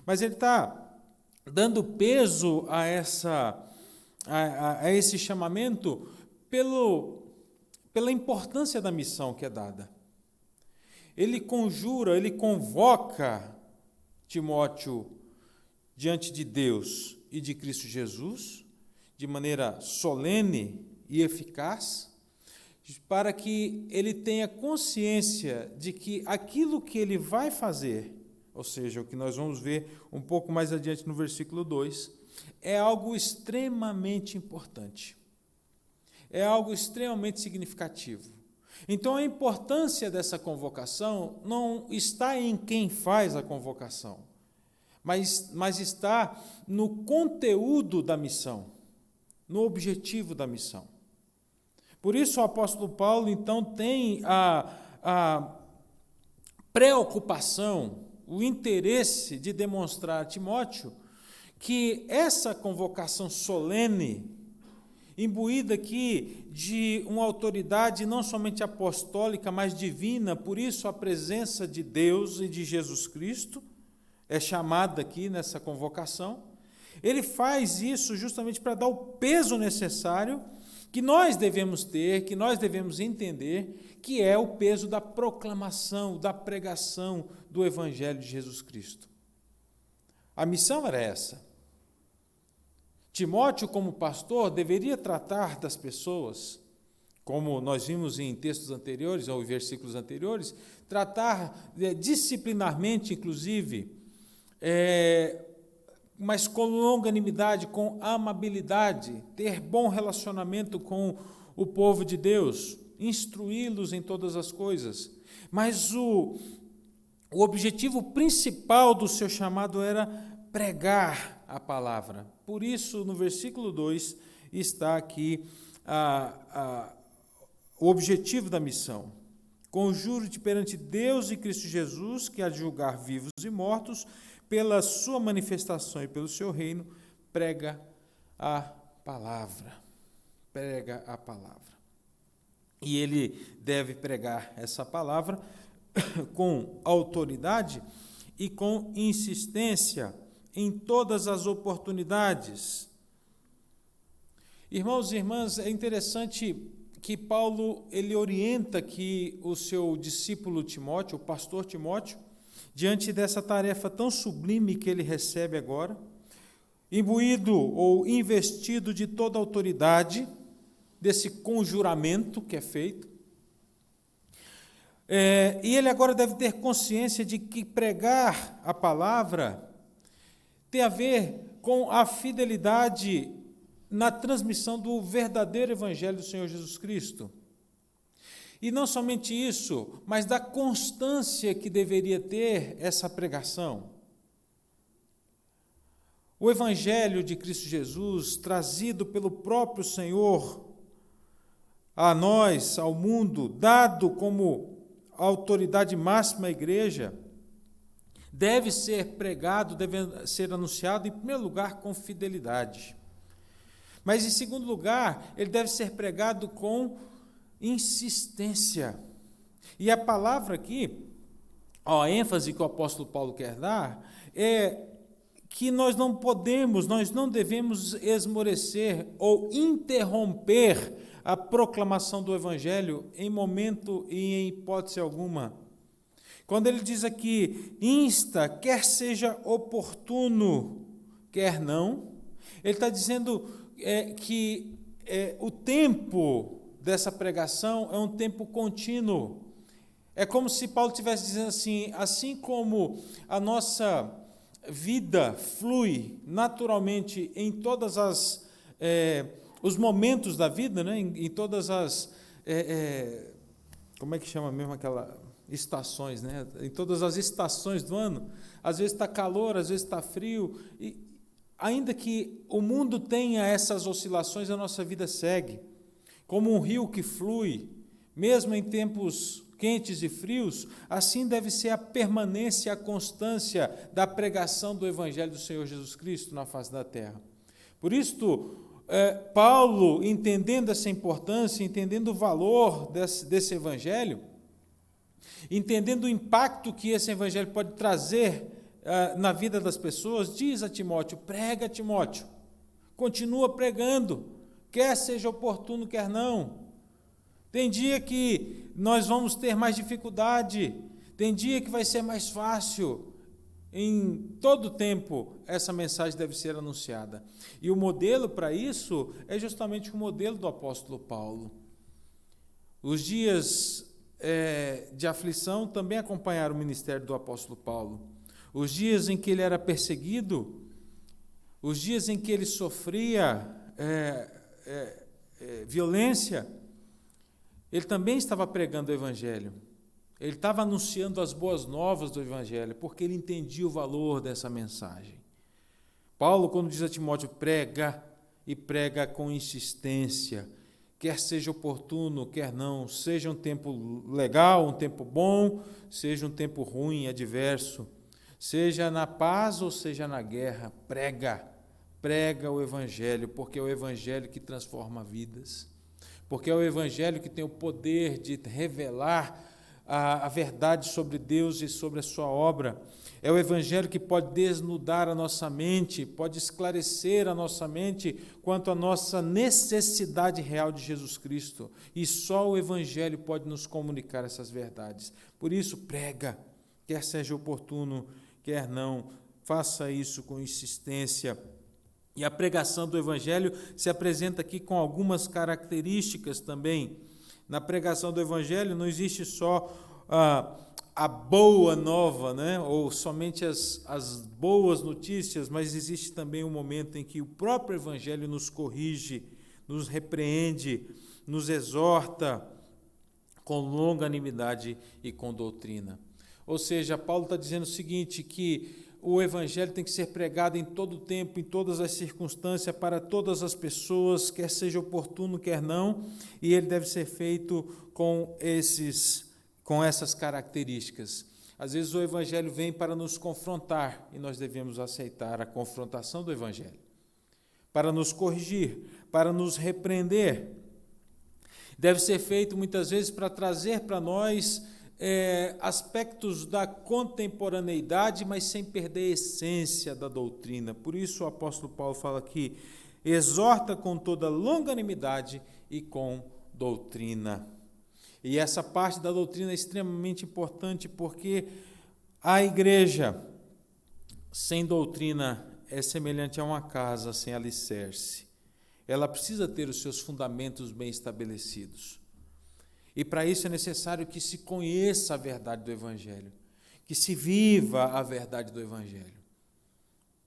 mas ele está dando peso a esse chamamento pela importância da missão que é dada. Ele conjura, ele convoca Timóteo diante de Deus e de Cristo Jesus, de maneira solene e eficaz, para que ele tenha consciência de que aquilo que ele vai fazer, ou seja, o que nós vamos ver um pouco mais adiante no versículo 2, é algo extremamente importante, é algo extremamente significativo. Então, a importância dessa convocação não está em quem faz a convocação, mas está no conteúdo da missão, no objetivo da missão. Por isso, o apóstolo Paulo, então, tem a preocupação, o interesse de demonstrar a Timóteo que essa convocação solene, imbuída aqui de uma autoridade não somente apostólica, mas divina, por isso a presença de Deus e de Jesus Cristo é chamada aqui nessa convocação. Ele faz isso justamente para dar o peso necessário que nós devemos ter, que nós devemos entender, que é o peso da proclamação, da pregação do Evangelho de Jesus Cristo. A missão era essa. Timóteo, como pastor, deveria tratar das pessoas, como nós vimos em textos anteriores, ou em versículos anteriores, tratar disciplinarmente, inclusive, mas com longanimidade, com amabilidade, ter bom relacionamento com o povo de Deus, instruí-los em todas as coisas. Mas o objetivo principal do seu chamado era pregar a palavra. Por isso, no versículo 2, está aqui o objetivo da missão. Conjuro-te perante Deus e Cristo Jesus, que há de julgar vivos e mortos, pela sua manifestação e pelo seu reino, prega a palavra. Prega a palavra. E ele deve pregar essa palavra com autoridade e com insistência em todas as oportunidades. Irmãos e irmãs, é interessante que Paulo ele orienta aqui o seu discípulo Timóteo, o pastor Timóteo, diante dessa tarefa tão sublime que ele recebe agora, imbuído ou investido de toda a autoridade desse conjuramento que é feito. E ele agora deve ter consciência de que pregar a palavra tem a ver com a fidelidade na transmissão do verdadeiro Evangelho do Senhor Jesus Cristo. E não somente isso, mas da constância que deveria ter essa pregação. O Evangelho de Cristo Jesus, trazido pelo próprio Senhor a nós, ao mundo, dado como autoridade máxima à igreja, deve ser pregado, deve ser anunciado, em primeiro lugar, com fidelidade. Mas, em segundo lugar, ele deve ser pregado com insistência. E a palavra aqui, a ênfase que o apóstolo Paulo quer dar, é que nós não devemos esmorecer ou interromper a proclamação do Evangelho em momento e em hipótese alguma. Quando ele diz aqui, insta, quer seja oportuno, quer não, ele está dizendo que o tempo dessa pregação é um tempo contínuo. É como se Paulo estivesse dizendo assim como a nossa vida flui naturalmente em todas os momentos da vida, né? Em todas as como é que chama mesmo aquela estações, né? Em todas as estações do ano, às vezes está calor, às vezes está frio, e ainda que o mundo tenha essas oscilações, a nossa vida segue como um rio que flui, mesmo em tempos quentes e frios. Assim deve ser a permanência, a constância da pregação do Evangelho do Senhor Jesus Cristo na face da terra. Por isso, Paulo, entendendo essa importância, entendendo o valor desse Evangelho, entendendo o impacto que esse Evangelho pode trazer na vida das pessoas, diz a Timóteo, prega, Timóteo, continua pregando, quer seja oportuno, quer não. Tem dia que nós vamos ter mais dificuldade, tem dia que vai ser mais fácil. Em todo tempo, essa mensagem deve ser anunciada. E o modelo para isso é justamente o modelo do apóstolo Paulo. Os dias de aflição também acompanharam o ministério do apóstolo Paulo. Os dias em que ele era perseguido, os dias em que ele sofria violência, ele também estava pregando o Evangelho. Ele estava anunciando as boas novas do Evangelho, porque ele entendia o valor dessa mensagem. Paulo, quando diz a Timóteo, prega, e prega com insistência, quer seja oportuno, quer não, seja um tempo legal, um tempo bom, seja um tempo ruim, adverso, seja na paz ou seja na guerra, prega o Evangelho, porque é o Evangelho que transforma vidas, porque é o Evangelho que tem o poder de revelar a verdade sobre Deus e sobre a sua obra. É o Evangelho que pode desnudar a nossa mente, pode esclarecer a nossa mente quanto à nossa necessidade real de Jesus Cristo. E só o Evangelho pode nos comunicar essas verdades. Por isso, prega, quer seja oportuno, quer não, faça isso com insistência. E a pregação do Evangelho se apresenta aqui com algumas características também. Na pregação do Evangelho não existe só a boa nova, né? Ou somente as boas notícias, mas existe também um momento em que o próprio Evangelho nos corrige, nos repreende, nos exorta com longanimidade e com doutrina. Ou seja, Paulo está dizendo o seguinte, que o Evangelho tem que ser pregado em todo o tempo, em todas as circunstâncias, para todas as pessoas, quer seja oportuno, quer não, e ele deve ser feito com essas características. Às vezes o Evangelho vem para nos confrontar, e nós devemos aceitar a confrontação do Evangelho, para nos corrigir, para nos repreender. Deve ser feito muitas vezes para trazer para nós aspectos da contemporaneidade, mas sem perder a essência da doutrina. Por isso o apóstolo Paulo fala aqui, exorta com toda longanimidade e com doutrina. E essa parte da doutrina é extremamente importante, porque A igreja sem doutrina é semelhante a uma casa sem alicerce. Ela precisa ter os seus fundamentos bem estabelecidos. E para isso é necessário que se conheça a verdade do Evangelho, que se viva a verdade do Evangelho.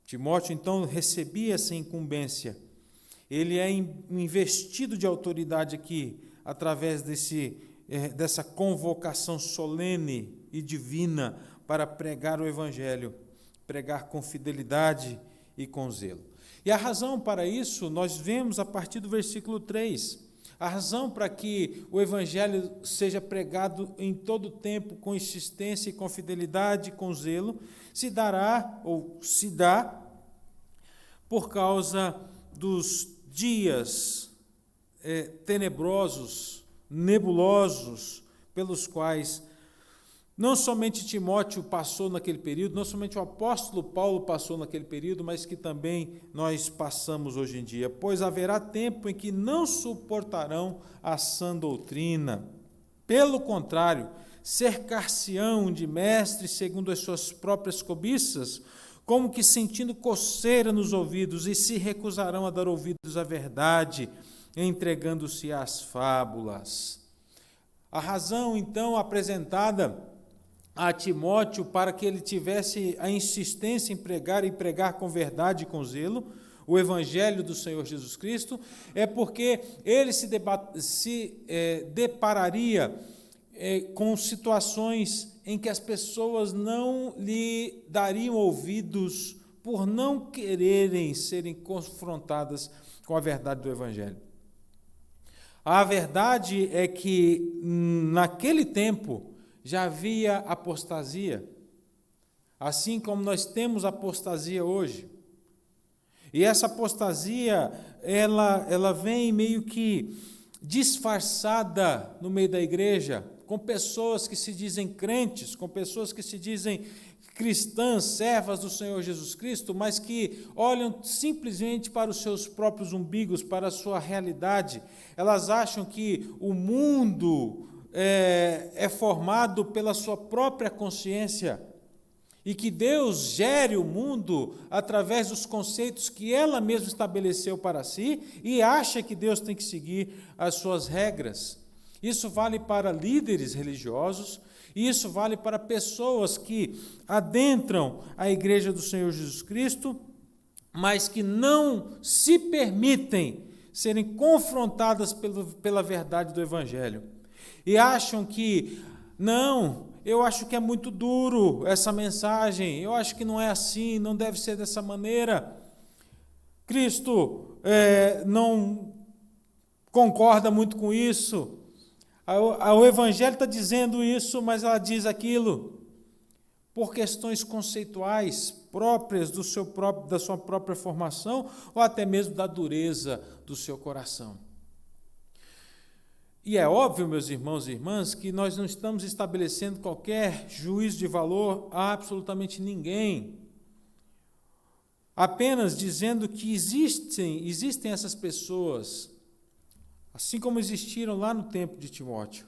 Timóteo, então, recebia essa incumbência. Ele é investido de autoridade aqui, através dessa convocação solene e divina para pregar o Evangelho, pregar com fidelidade e com zelo. E a razão para isso, nós vemos a partir do versículo 3. A razão para que o Evangelho seja pregado em todo o tempo, com insistência e com fidelidade e com zelo, se dá por causa dos dias tenebrosos, nebulosos, pelos quais não somente Timóteo passou naquele período, não somente o apóstolo Paulo passou naquele período, mas que também nós passamos hoje em dia. Pois haverá tempo em que não suportarão a sã doutrina. Pelo contrário, cercar-se-ão de mestres segundo as suas próprias cobiças, como que sentindo coceira nos ouvidos, e se recusarão a dar ouvidos à verdade, entregando-se às fábulas. A razão, então, apresentada a Timóteo para que ele tivesse a insistência em pregar e pregar com verdade e com zelo o Evangelho do Senhor Jesus Cristo, é porque ele se depararia com situações em que as pessoas não lhe dariam ouvidos por não quererem serem confrontadas com a verdade do Evangelho. A verdade é que, naquele tempo, já havia apostasia, assim como nós temos apostasia hoje. E essa apostasia, ela vem meio que disfarçada no meio da igreja, com pessoas que se dizem crentes, com pessoas que se dizem cristãs, servas do Senhor Jesus Cristo, mas que olham simplesmente para os seus próprios umbigos, para a sua realidade. Elas acham que o mundo é formado pela sua própria consciência e que Deus gere o mundo através dos conceitos que ela mesma estabeleceu para si e acha que Deus tem que seguir as suas regras. Isso vale para líderes religiosos, e isso vale para pessoas que adentram a igreja do Senhor Jesus Cristo, mas que não se permitem serem confrontadas pela verdade do Evangelho. E acham que, não, eu acho que é muito duro essa mensagem, eu acho que não é assim, não deve ser dessa maneira. Cristo não concorda muito com isso. O Evangelho está dizendo isso, mas ela diz aquilo por questões conceituais próprias da sua própria formação, ou até mesmo da dureza do seu coração. E é óbvio, meus irmãos e irmãs, que nós não estamos estabelecendo qualquer juízo de valor a absolutamente ninguém, apenas dizendo que existem essas pessoas, assim como existiram lá no tempo de Timóteo,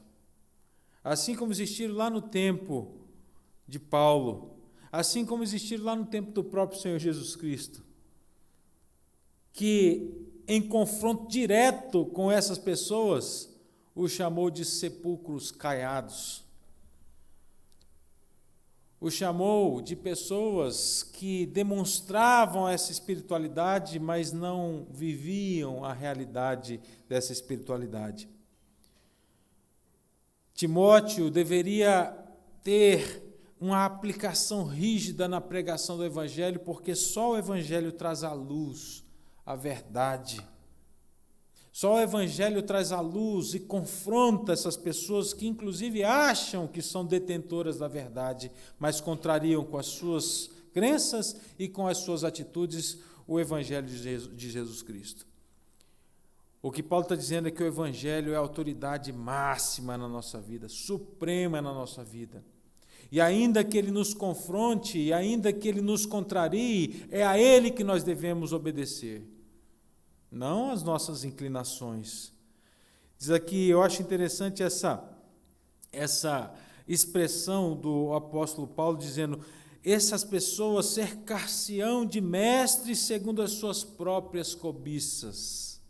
assim como existiram lá no tempo de Paulo, assim como existiram lá no tempo do próprio Senhor Jesus Cristo, que em confronto direto com essas pessoas, o chamou de sepulcros caiados, o chamou de pessoas que demonstravam essa espiritualidade, mas não viviam a realidade dessa espiritualidade. Timóteo deveria ter uma aplicação rígida na pregação do Evangelho, porque só o Evangelho traz à luz a verdade. Só o Evangelho traz à luz e confronta essas pessoas que, inclusive, acham que são detentoras da verdade, mas contrariam com as suas crenças e com as suas atitudes o Evangelho de Jesus Cristo. O que Paulo está dizendo é que o Evangelho é a autoridade máxima na nossa vida, suprema na nossa vida. E ainda que ele nos confronte, e ainda que ele nos contrarie, é a ele que nós devemos obedecer, não as nossas inclinações. Diz aqui, eu acho interessante expressão do apóstolo Paulo dizendo: essas pessoas cercar-se-ão de mestres segundo as suas próprias cobiças.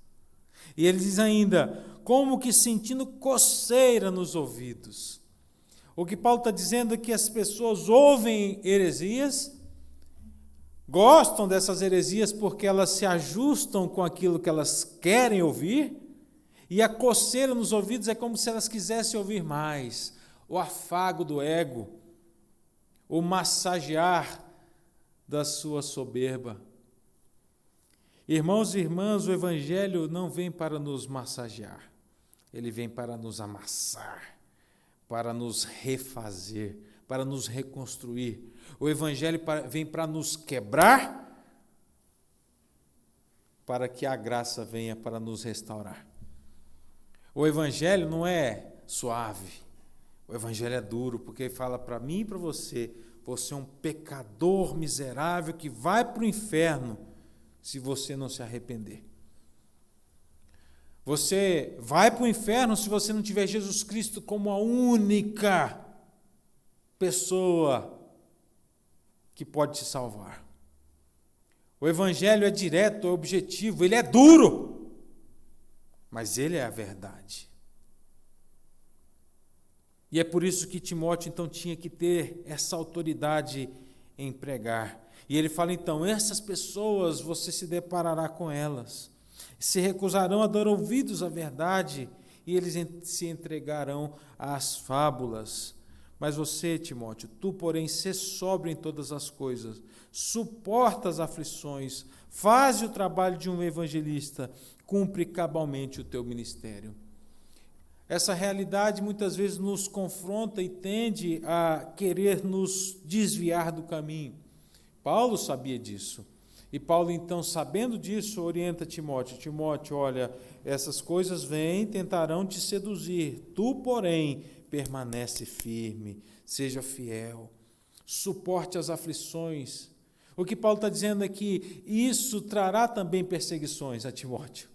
E ele diz ainda, como que sentindo coceira nos ouvidos. O que Paulo está dizendo é que as pessoas ouvem heresias, gostam dessas heresias porque elas se ajustam com aquilo que elas querem ouvir, e a coceira nos ouvidos é como se elas quisessem ouvir mais, o afago do ego, o massagear da sua soberba. Irmãos e irmãs, o Evangelho não vem para nos massagear, ele vem para nos amassar, para nos refazer, para nos reconstruir. O Evangelho vem para nos quebrar, para que a graça venha para nos restaurar. O Evangelho não é suave, o Evangelho é duro, porque fala para mim e para você, você é um pecador miserável que vai para o inferno se você não se arrepender. Você vai para o inferno se você não tiver Jesus Cristo como a única pessoa que pode te salvar. O Evangelho é direto, é objetivo, ele é duro, mas ele é a verdade. E é por isso que Timóteo, então, tinha que ter essa autoridade em pregar. E ele fala, então, essas pessoas, você se deparará com elas, se recusarão a dar ouvidos à verdade, e eles se entregarão às fábulas. Mas você, Timóteo, tu, porém, sê sóbrio em todas as coisas, suporta as aflições, faz o trabalho de um evangelista, cumpre cabalmente o teu ministério. Essa realidade muitas vezes nos confronta e tende a querer nos desviar do caminho. Paulo sabia disso. E Paulo, então, sabendo disso, orienta Timóteo. Timóteo, olha, essas coisas vêm, tentarão te seduzir. Tu, porém, permanece firme, seja fiel, suporte as aflições. O que Paulo está dizendo é que isso trará também perseguições a Timóteo.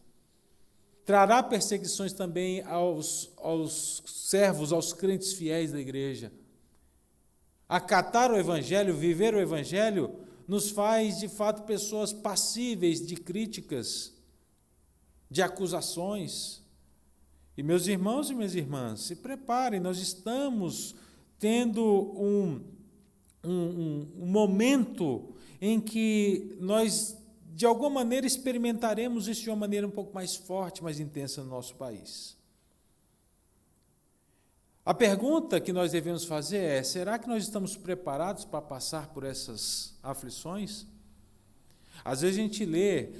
Trará perseguições também aos servos, aos crentes fiéis da igreja. Acatar o Evangelho, viver o Evangelho, nos faz, de fato, pessoas passíveis de críticas, de acusações. E, meus irmãos e minhas irmãs, se preparem, nós estamos tendo um momento em que nós, de alguma maneira, experimentaremos isso de uma maneira um pouco mais forte, mais intensa no nosso país. A pergunta que nós devemos fazer é, será que nós estamos preparados para passar por essas aflições? Às vezes a gente lê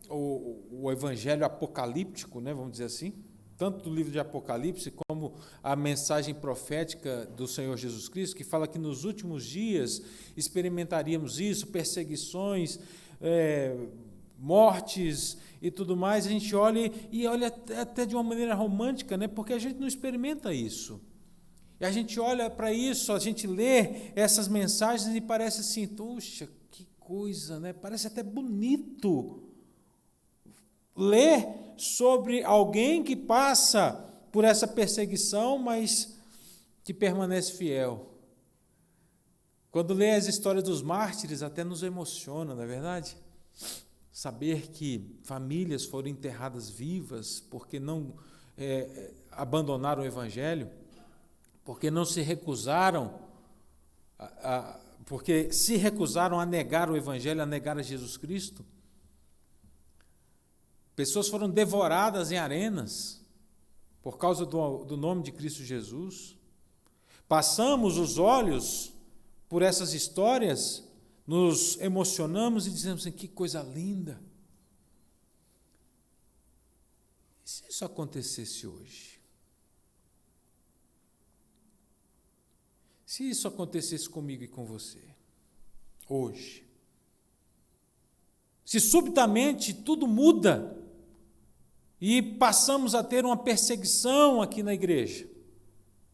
o evangelho apocalíptico, né, vamos dizer assim, tanto do livro de Apocalipse como a mensagem profética do Senhor Jesus Cristo, que fala que nos últimos dias experimentaríamos isso, perseguições, mortes e tudo mais. A gente olha e olha até de uma maneira romântica, né, porque a gente não experimenta isso. E a gente olha para isso, a gente lê essas mensagens e parece assim, puxa, que coisa, né? Parece até bonito ler sobre alguém que passa por essa perseguição, mas que permanece fiel. Quando lê as histórias dos mártires, até nos emociona, não é verdade? Saber que famílias foram enterradas vivas porque não abandonaram o Evangelho, porque não se recusaram, porque se recusaram a negar o Evangelho, a negar a Jesus Cristo. Pessoas foram devoradas em arenas por causa do nome de Cristo Jesus. Passamos os olhos por essas histórias, nos emocionamos e dizemos assim, que coisa linda. E se isso acontecesse hoje? Se isso acontecesse comigo e com você, hoje? Se subitamente tudo muda e passamos a ter uma perseguição aqui na igreja,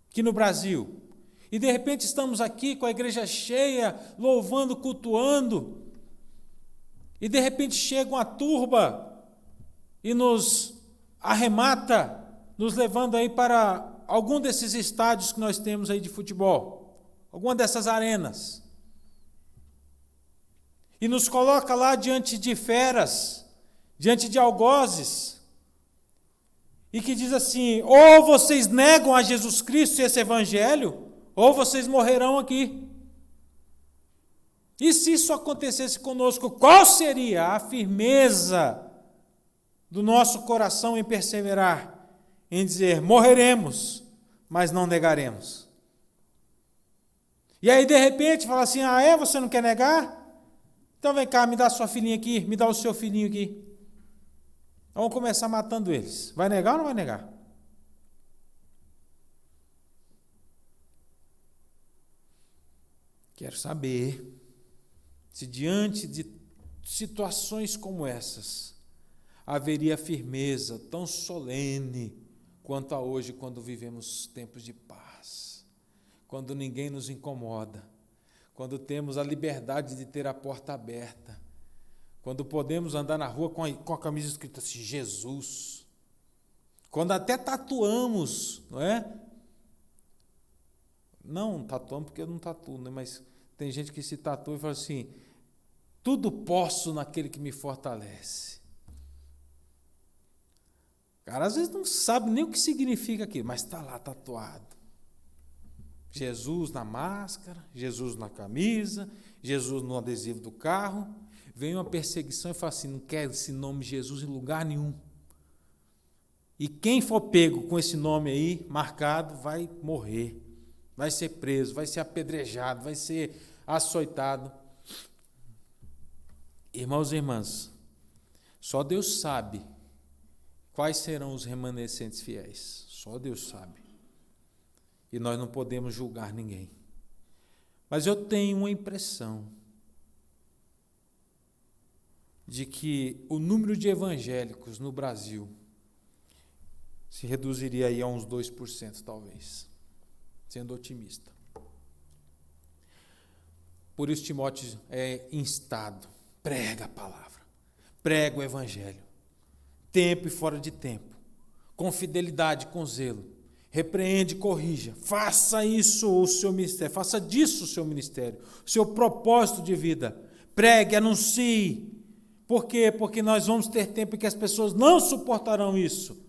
aqui no Brasil, e de repente estamos aqui com a igreja cheia, louvando, cultuando, e de repente chega uma turba e nos arremata, nos levando aí para algum desses estádios que nós temos aí de futebol, alguma dessas arenas, e nos coloca lá diante de feras, diante de algozes, e que diz assim: ou vocês negam a Jesus Cristo e esse evangelho, ou vocês morrerão aqui. E se isso acontecesse conosco, qual seria a firmeza do nosso coração em perseverar, em dizer: morreremos, mas não negaremos? E aí, de repente, fala assim: você não quer negar? Então vem cá, me dá a sua filhinha aqui, me dá o seu filhinho aqui. Vamos começar matando eles. Vai negar ou não vai negar? Quero saber se diante de situações como essas haveria firmeza tão solene quanto a hoje, quando vivemos tempos de paz, quando ninguém nos incomoda, quando temos a liberdade de ter a porta aberta, quando podemos andar na rua com a camisa escrita assim, Jesus, quando até tatuamos, não é? Não tatuamos porque eu não tatuo, né? Mas tem gente que se tatua e fala assim: tudo posso naquele que me fortalece. O cara às vezes não sabe nem o que significa aquilo, mas está lá tatuado. Jesus na máscara, Jesus na camisa, Jesus no adesivo do carro. Vem uma perseguição e fala assim: não quero esse nome Jesus em lugar nenhum. E quem for pego com esse nome aí marcado vai morrer, vai ser preso, vai ser apedrejado, vai ser açoitado. Irmãos e irmãs, só Deus sabe quais serão os remanescentes fiéis. Só Deus sabe. E nós não podemos julgar ninguém. Mas eu tenho uma impressão de que o número de evangélicos no Brasil se reduziria aí a uns 2%, talvez, sendo otimista. Por isso Timóteo é instado: prega a palavra, prega o evangelho, tempo e fora de tempo, com fidelidade, com zelo, repreende, corrija, faça isso o seu ministério, faça disso o seu ministério, o seu propósito de vida, pregue, anuncie. Por quê? Porque nós vamos ter tempo em que as pessoas não suportarão isso.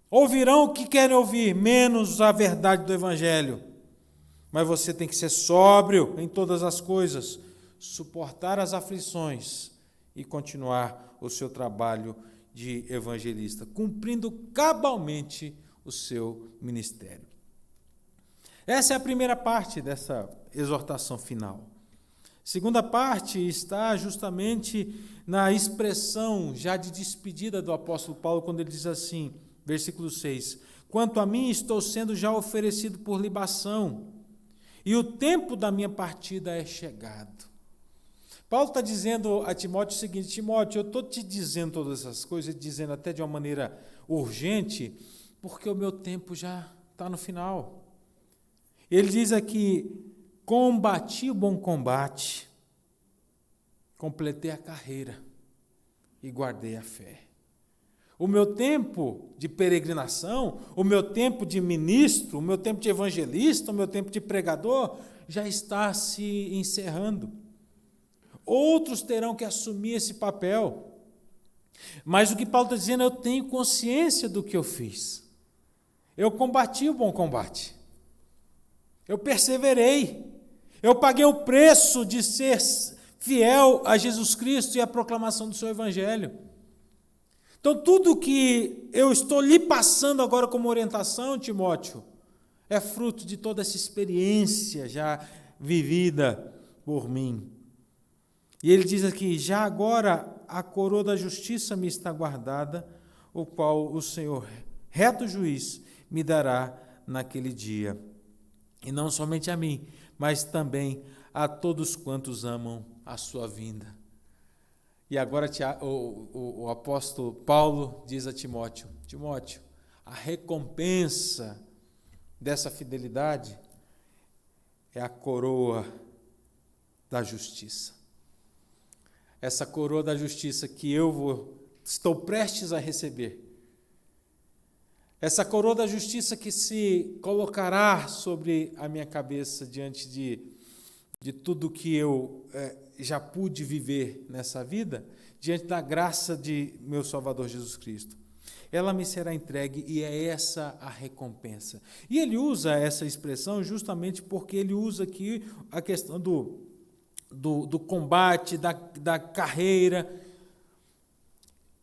Ouvirão o que querem ouvir, menos a verdade do evangelho. Mas você tem que ser sóbrio em todas as coisas, suportar as aflições e continuar o seu trabalho de evangelista, cumprindo cabalmente o seu ministério. Essa é a primeira parte dessa exortação final. Segunda parte está justamente na expressão já de despedida do apóstolo Paulo, quando ele diz assim, versículo 6, quanto a mim estou sendo já oferecido por libação, e o tempo da minha partida é chegado. Paulo está dizendo a Timóteo o seguinte: Timóteo, eu estou te dizendo todas essas coisas, dizendo até de uma maneira urgente, porque o meu tempo já está no final. Ele diz aqui, combati o bom combate, completei a carreira e guardei a fé. O meu tempo de peregrinação, o meu tempo de ministro, o meu tempo de evangelista, o meu tempo de pregador já está se encerrando. Outros terão que assumir esse papel. Mas o que Paulo está dizendo, eu tenho consciência do que eu fiz. Eu combati o bom combate. Eu perseverei. Eu paguei o preço de ser fiel a Jesus Cristo e à proclamação do seu evangelho. Então, tudo que eu estou lhe passando agora como orientação, Timóteo, é fruto de toda essa experiência já vivida por mim. E ele diz aqui, já agora a coroa da justiça me está guardada, o qual o Senhor, reto juiz, me dará naquele dia. E não somente a mim, mas também a todos quantos amam a sua vinda. E agora o apóstolo Paulo diz a Timóteo, Timóteo, a recompensa dessa fidelidade é a coroa da justiça. Essa coroa da justiça que estou prestes a receber, Essa coroa da justiça que se colocará sobre a minha cabeça diante de tudo que eu já pude viver nessa vida, diante da graça de meu Salvador Jesus Cristo. Ela me será entregue e é essa a recompensa. E ele usa essa expressão justamente porque ele usa aqui a questão do combate, da carreira,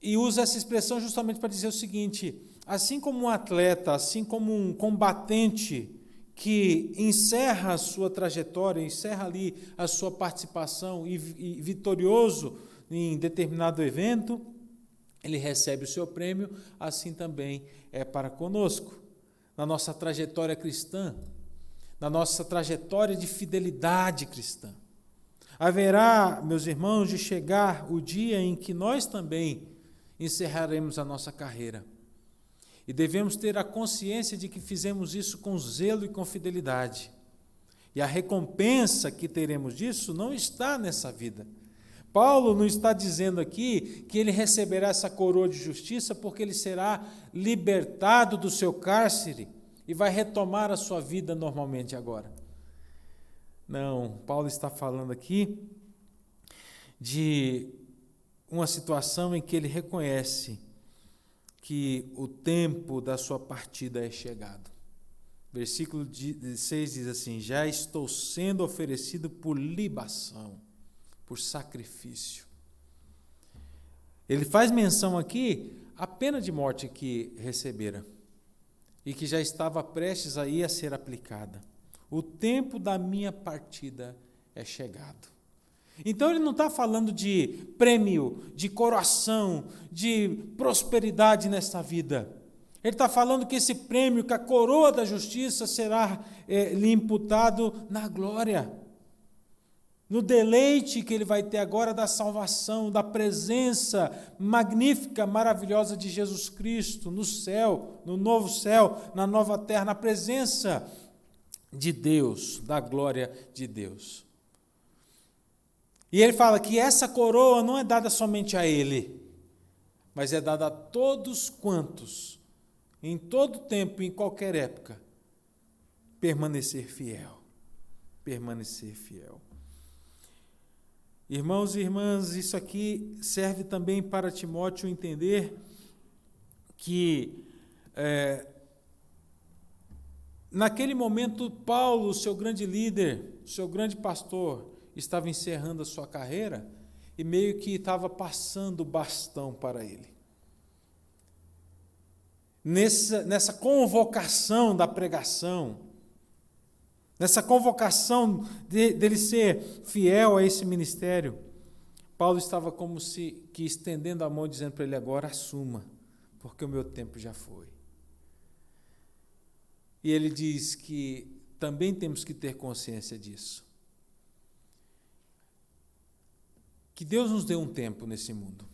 e usa essa expressão justamente para dizer o seguinte: assim como um atleta, assim como um combatente que encerra a sua trajetória, encerra ali a sua participação e vitorioso em determinado evento, ele recebe o seu prêmio, assim também é para conosco, na nossa trajetória cristã, na nossa trajetória de fidelidade cristã. Haverá, meus irmãos, de chegar o dia em que nós também encerraremos a nossa carreira. E devemos ter a consciência de que fizemos isso com zelo e com fidelidade. E a recompensa que teremos disso não está nessa vida. Paulo não está dizendo aqui que ele receberá essa coroa de justiça porque ele será libertado do seu cárcere e vai retomar a sua vida normalmente agora. Não, Paulo está falando aqui de uma situação em que ele reconhece que o tempo da sua partida é chegado. Versículo 6 diz assim: já estou sendo oferecido por libação, por sacrifício. Ele faz menção aqui à pena de morte que recebera e que já estava prestes a ir a ser aplicada. O tempo da minha partida é chegado. Então ele não está falando de prêmio, de coroação, de prosperidade nesta vida. Ele está falando que esse prêmio, que a coroa da justiça será lhe imputado na glória, no deleite que ele vai ter agora da salvação, da presença magnífica, maravilhosa de Jesus Cristo no céu, no novo céu, na nova terra, na presença de Deus, da glória de Deus. E ele fala que essa coroa não é dada somente a ele, mas é dada a todos quantos, em todo tempo, em qualquer época, permanecer fiel. Permanecer fiel. Irmãos e irmãs, isso aqui serve também para Timóteo entender que, naquele momento, Paulo, seu grande líder, seu grande pastor, estava encerrando a sua carreira e meio que estava passando o bastão para ele. Nessa convocação da pregação, nessa convocação dele ser fiel a esse ministério, Paulo estava como se que estendendo a mão, dizendo para ele: agora assuma, porque o meu tempo já foi. E ele diz que também temos que ter consciência disso. Que Deus nos dê um tempo nesse mundo.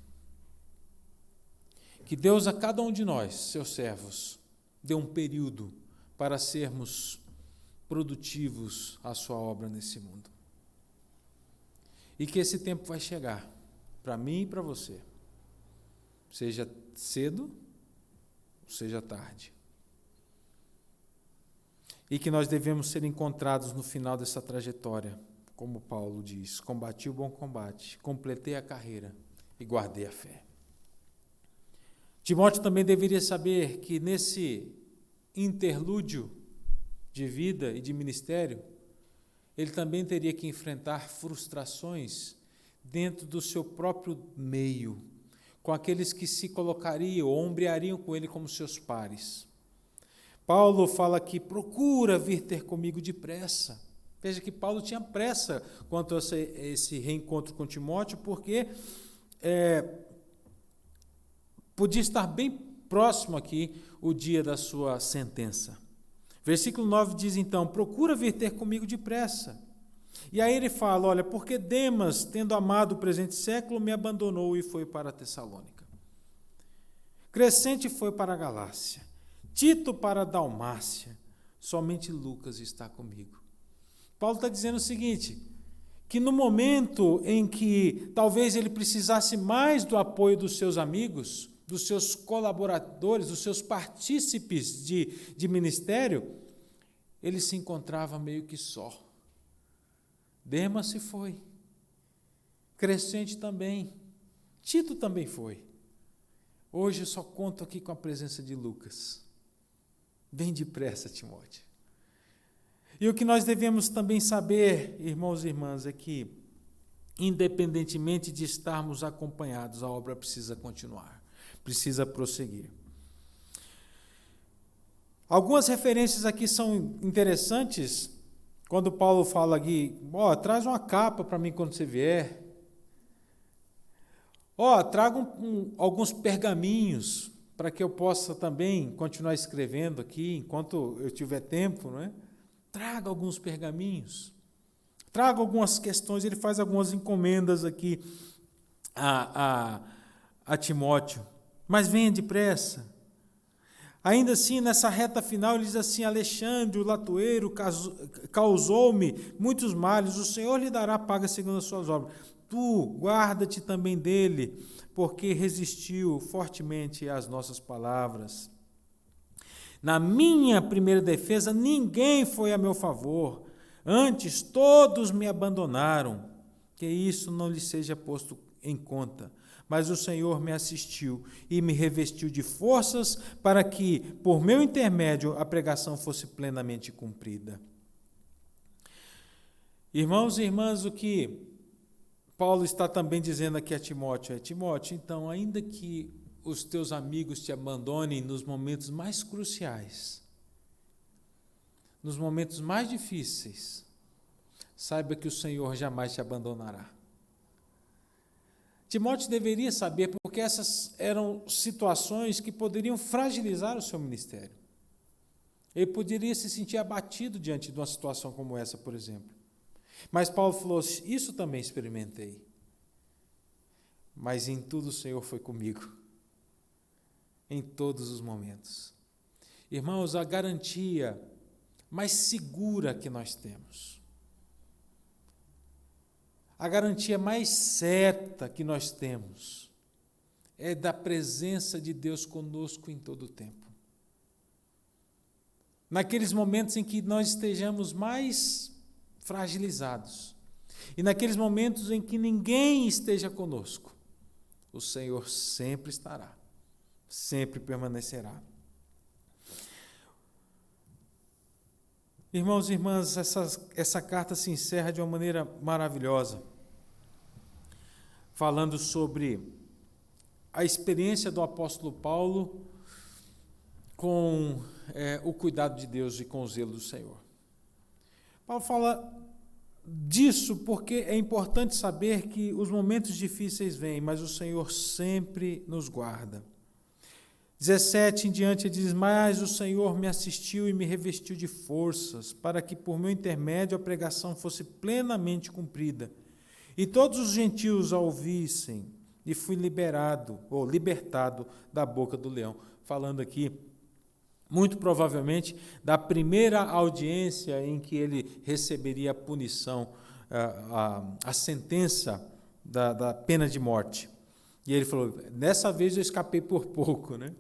Que Deus a cada um de nós, seus servos, dê um período para sermos produtivos à sua obra nesse mundo. E que esse tempo vai chegar, para mim e para você. Seja cedo, seja tarde. E que nós devemos ser encontrados no final dessa trajetória, como Paulo diz: combati o bom combate, completei a carreira e guardei a fé. Timóteo também deveria saber que nesse interlúdio de vida e de ministério, ele também teria que enfrentar frustrações dentro do seu próprio meio, com aqueles que se colocariam ou ombreariam com ele como seus pares. Paulo fala aqui: procura vir ter comigo depressa. Veja que Paulo tinha pressa quanto a esse reencontro com Timóteo, porque podia estar bem próximo aqui o dia da sua sentença. Versículo 9 diz então: procura vir ter comigo depressa. E aí ele fala: olha, porque Demas, tendo amado o presente século, me abandonou e foi para Tessalônica. Crescente foi para a Galácia, Tito para a Dalmácia, somente Lucas está comigo. Paulo está dizendo o seguinte, que no momento em que talvez ele precisasse mais do apoio dos seus amigos, dos seus colaboradores, dos seus partícipes de ministério, ele se encontrava meio que só. Demas se foi. Crescente também. Tito também foi. Hoje eu só conto aqui com a presença de Lucas. Vem depressa, Timóteo. E o que nós devemos também saber, irmãos e irmãs, é que, independentemente de estarmos acompanhados, a obra precisa continuar, precisa prosseguir. Algumas referências aqui são interessantes, quando Paulo fala aqui, traz uma capa para mim quando você vier. Traga alguns pergaminhos, para que eu possa também continuar escrevendo aqui, enquanto eu tiver tempo, não é? Traga alguns pergaminhos, traga algumas questões, ele faz algumas encomendas aqui a Timóteo, mas venha depressa. Ainda assim, nessa reta final, ele diz assim: Alexandre, o latoeiro, causou-me muitos males, o Senhor lhe dará paga segundo as suas obras. Tu, guarda-te também dele, porque resistiu fortemente às nossas palavras. Na minha primeira defesa, ninguém foi a meu favor, antes todos me abandonaram, que isso não lhe seja posto em conta. Mas o Senhor me assistiu e me revestiu de forças para que, por meu intermédio, a pregação fosse plenamente cumprida. Irmãos e irmãs, o que Paulo está também dizendo aqui a Timóteo Timóteo, então, ainda que os teus amigos te abandonem nos momentos mais cruciais, nos momentos mais difíceis, saiba que o Senhor jamais te abandonará. Timóteo deveria saber, porque essas eram situações que poderiam fragilizar o seu ministério. Ele poderia se sentir abatido diante de uma situação como essa, por exemplo. Mas Paulo falou: isso também experimentei. Mas em tudo o Senhor foi comigo. Em todos os momentos. Irmãos, a garantia mais segura que nós temos, a garantia mais certa que nós temos, é da presença de Deus conosco em todo o tempo. Naqueles momentos em que nós estejamos mais fragilizados, e naqueles momentos em que ninguém esteja conosco, o Senhor sempre estará, sempre permanecerá. Irmãos e irmãs, essa carta se encerra de uma maneira maravilhosa, falando sobre a experiência do apóstolo Paulo com o cuidado de Deus e com o zelo do Senhor. Paulo fala disso porque é importante saber que os momentos difíceis vêm, mas o Senhor sempre nos guarda. 17 em diante ele diz: mas o Senhor me assistiu e me revestiu de forças, para que por meu intermédio a pregação fosse plenamente cumprida. E todos os gentios a ouvissem, e fui libertado da boca do leão. Falando aqui, muito provavelmente, da primeira audiência em que ele receberia a punição, a sentença da pena de morte. E ele falou: dessa vez eu escapei por pouco, né?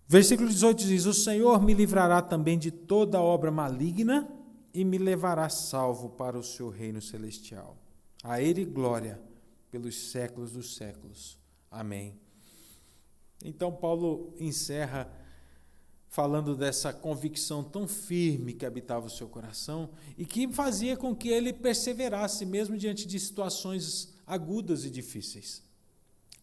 Versículo 18 diz: o Senhor me livrará também de toda obra maligna e me levará salvo para o seu reino celestial. A ele glória pelos séculos dos séculos. Amém. Então Paulo encerra falando dessa convicção tão firme que habitava o seu coração e que fazia com que ele perseverasse mesmo diante de situações agudas e difíceis.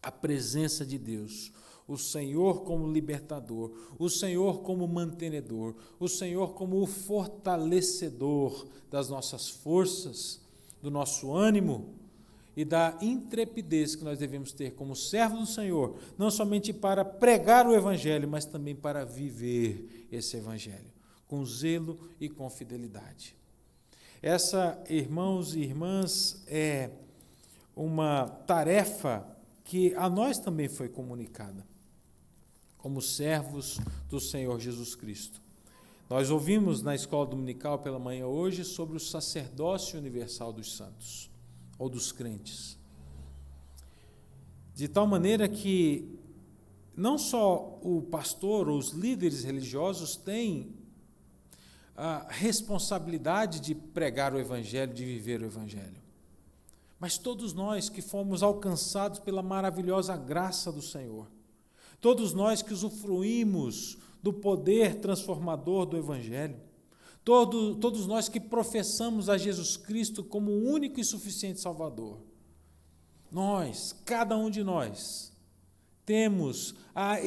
A presença de Deus, o Senhor como libertador, o Senhor como mantenedor, o Senhor como o fortalecedor das nossas forças, do nosso ânimo e da intrepidez que nós devemos ter como servos do Senhor, não somente para pregar o Evangelho, mas também para viver esse Evangelho, com zelo e com fidelidade. Essa, irmãos e irmãs, é uma tarefa que a nós também foi comunicada, como servos do Senhor Jesus Cristo. Nós ouvimos na escola dominical pela manhã hoje sobre o sacerdócio universal dos santos, ou dos crentes. de tal maneira que não só o pastor ou os líderes religiosos têm a responsabilidade de pregar o Evangelho, de viver o Evangelho, mas todos nós que fomos alcançados pela maravilhosa graça do Senhor, todos nós que usufruímos do poder transformador do Evangelho, todos nós que professamos a Jesus Cristo como o único e suficiente Salvador, nós, cada um de nós, temos a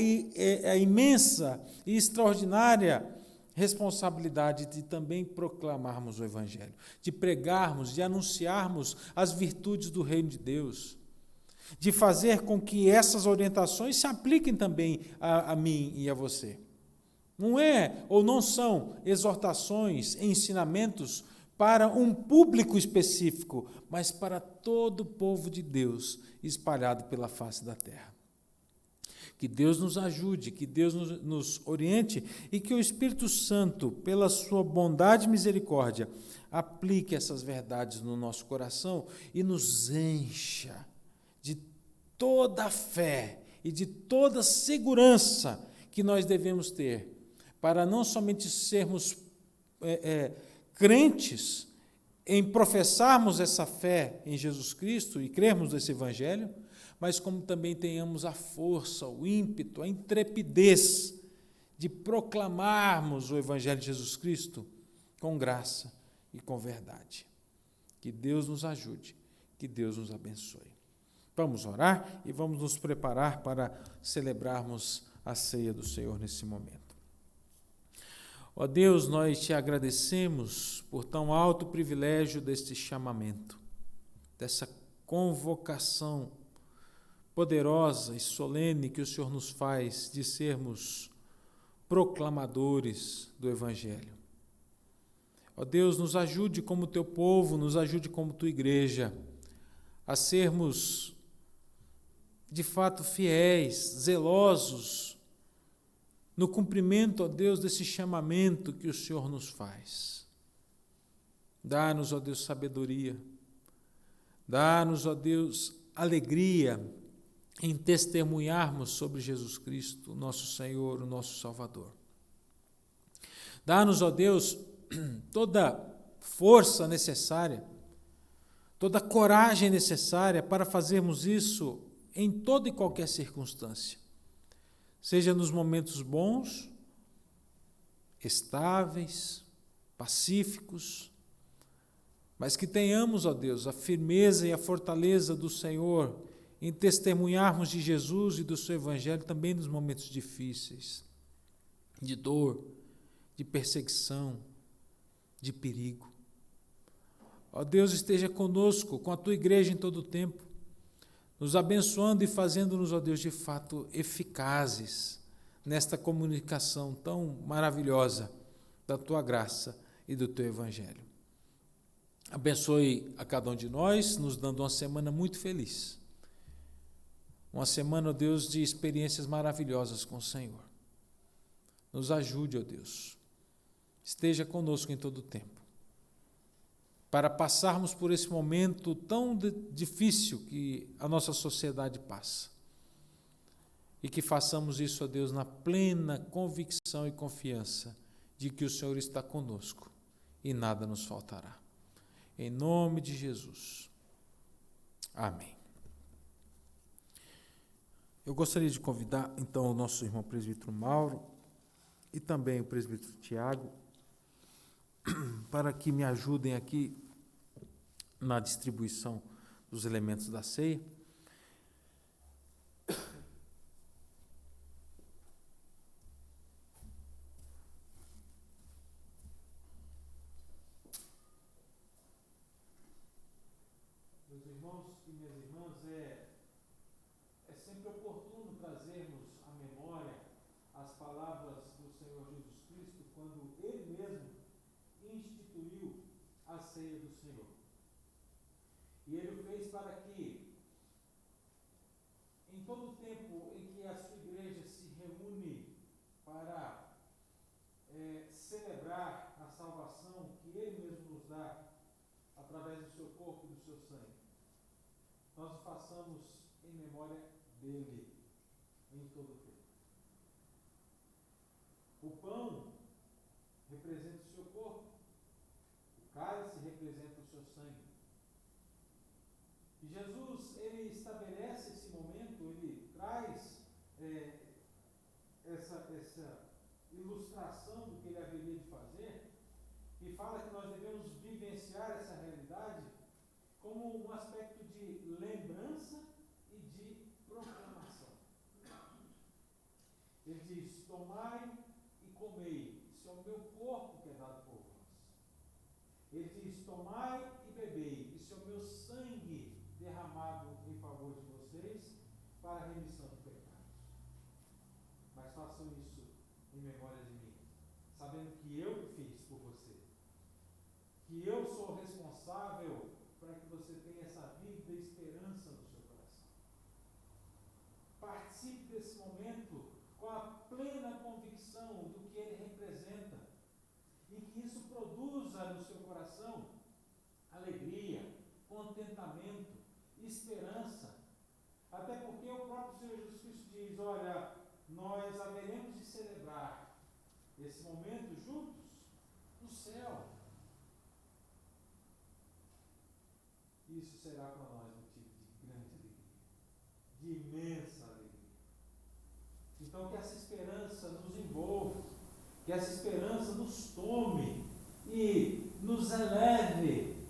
imensa e extraordinária responsabilidade de também proclamarmos o Evangelho, de pregarmos, de anunciarmos as virtudes do reino de Deus, de fazer com que essas orientações se apliquem também a mim e a você. Não é ou não são exortações, ensinamentos para um público específico, mas para todo o povo de Deus espalhado pela face da terra. Que Deus nos ajude, que Deus nos oriente e que o Espírito Santo, pela sua bondade e misericórdia, aplique essas verdades no nosso coração e nos encha de toda a fé e de toda a segurança que nós devemos ter, para não somente sermos crentes em professarmos essa fé em Jesus Cristo e crermos nesse Evangelho, mas como também tenhamos a força, o ímpeto, a intrepidez de proclamarmos o Evangelho de Jesus Cristo com graça e com verdade. Que Deus nos ajude, que Deus nos abençoe. Vamos orar e vamos nos preparar para celebrarmos a ceia do Senhor nesse momento. Ó Deus, nós te agradecemos por tão alto privilégio deste chamamento, dessa convocação poderosa e solene que o Senhor nos faz de sermos proclamadores do Evangelho. Ó Deus, nos ajude como teu povo, nos ajude como tua igreja, a sermos de fato fiéis, zelosos, no cumprimento, ó Deus, desse chamamento que o Senhor nos faz. Dá-nos, ó Deus, sabedoria, dá-nos, ó Deus, alegria em testemunharmos sobre Jesus Cristo, nosso Senhor, o nosso Salvador. Dá-nos, ó Deus, toda força necessária, toda coragem necessária para fazermos isso em toda e qualquer circunstância, seja nos momentos bons, estáveis, pacíficos, mas que tenhamos, ó Deus, a firmeza e a fortaleza do Senhor em testemunharmos de Jesus e do seu Evangelho também nos momentos difíceis, de dor, de perseguição, de perigo. Ó Deus, esteja conosco, com a tua igreja em todo o tempo, nos abençoando e fazendo-nos, ó Deus, de fato eficazes nesta comunicação tão maravilhosa da tua graça e do teu Evangelho. Abençoe a cada um de nós, nos dando uma semana muito feliz. Uma semana, ó Deus, de experiências maravilhosas com o Senhor. Nos ajude, ó Deus. Esteja conosco em todo o tempo, para passarmos por esse momento tão difícil que a nossa sociedade passa. E que façamos isso, ó Deus, na plena convicção e confiança de que o Senhor está conosco e nada nos faltará. Em nome de Jesus. Amém. Eu gostaria de convidar, então, o nosso irmão presbítero Mauro e também o presbítero Tiago para que me ajudem aqui na distribuição dos elementos da ceia. Meus irmãos e minhas irmãs, é sempre oportuno trazermos à memória as palavras do Senhor Jesus Cristo quando Ele mesmo instituiu a ceia do Senhor. E Ele o fez para que, em todo o tempo em que a sua igreja se reúne para celebrar a salvação que Ele mesmo nos dá através do seu corpo e do seu sangue, nós o façamos em memória dele em todo o tempo. O pão representa o seu corpo, o cálice representa o seu sangue. E Jesus, ele estabelece esse momento, ele traz essa ilustração do que ele haveria de fazer, e fala que nós devemos vivenciar essa realidade como um aspecto de lembrança e de proclamação. Ele diz: tomai e comei, isso é o meu corpo que é dado por vós. Ele diz: tomai e bebei, isso é o meu sangue derramado em favor de vocês para a remissão de pecados. Mas façam isso em memória de mim, sabendo que eu fiz por você, que eu sou responsável para que você tenha essa vida e esperança no seu coração. Participe desse momento com a plena convicção do que ele representa, e que isso produza no seu coração alegria, contentamento, esperança. Até porque o próprio Senhor Jesus Cristo diz: olha, nós haveremos de celebrar esse momento juntos no céu. Isso será para nós motivo de grande alegria, de imensa alegria. Então, que essa esperança nos envolva, que essa esperança nos tome e nos eleve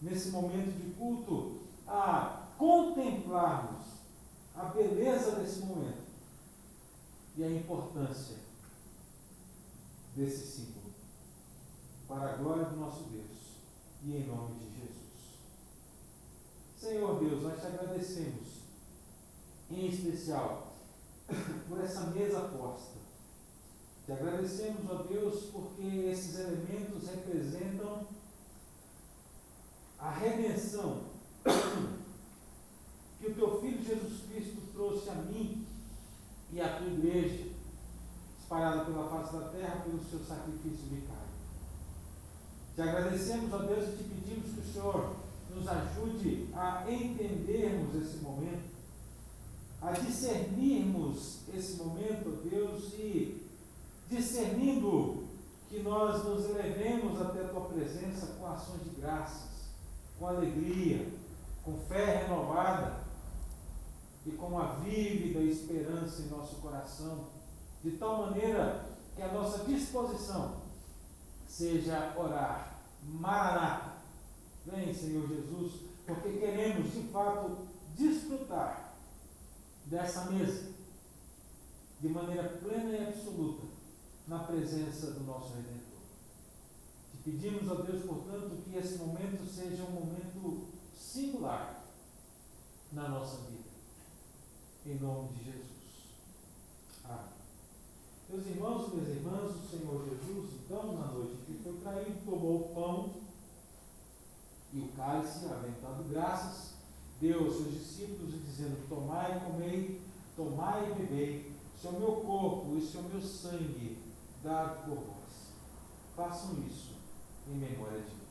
nesse momento de culto a contemplarmos a beleza desse momento e a importância desse símbolo para a glória do nosso Deus e em nome de Jesus. Senhor Deus, nós te agradecemos em especial por essa mesa posta. Te agradecemos, ó Deus, porque esses elementos representam a redenção que o teu Filho Jesus Cristo trouxe a mim e à tua igreja, espalhada pela face da terra pelo seu sacrifício vicário. Te agradecemos, ó Deus, e te pedimos que o Senhor nos ajude a entendermos esse momento, a discernirmos esse momento, ó Deus, e discernindo que nós nos elevemos até a tua presença com ações de graças, com alegria, com fé renovada e com uma vívida esperança em nosso coração, de tal maneira que a nossa disposição seja orar: Maranata, vem, Senhor Jesus, porque queremos de fato desfrutar dessa mesa de maneira plena e absoluta na presença do nosso Redentor. Te pedimos, ó Deus, portanto, que esse momento seja um momento singular na nossa vida, em nome de Jesus. Amém. Meus irmãos e minhas irmãs, o Senhor Jesus, então, na noite que foi traído, tomou o pão e o cálice, havendo dado graças, deu aos seus discípulos, dizendo: tomai e comei, tomai e bebei, isso é o meu corpo, isso é o meu sangue, dado por vós. Façam isso em memória de mim.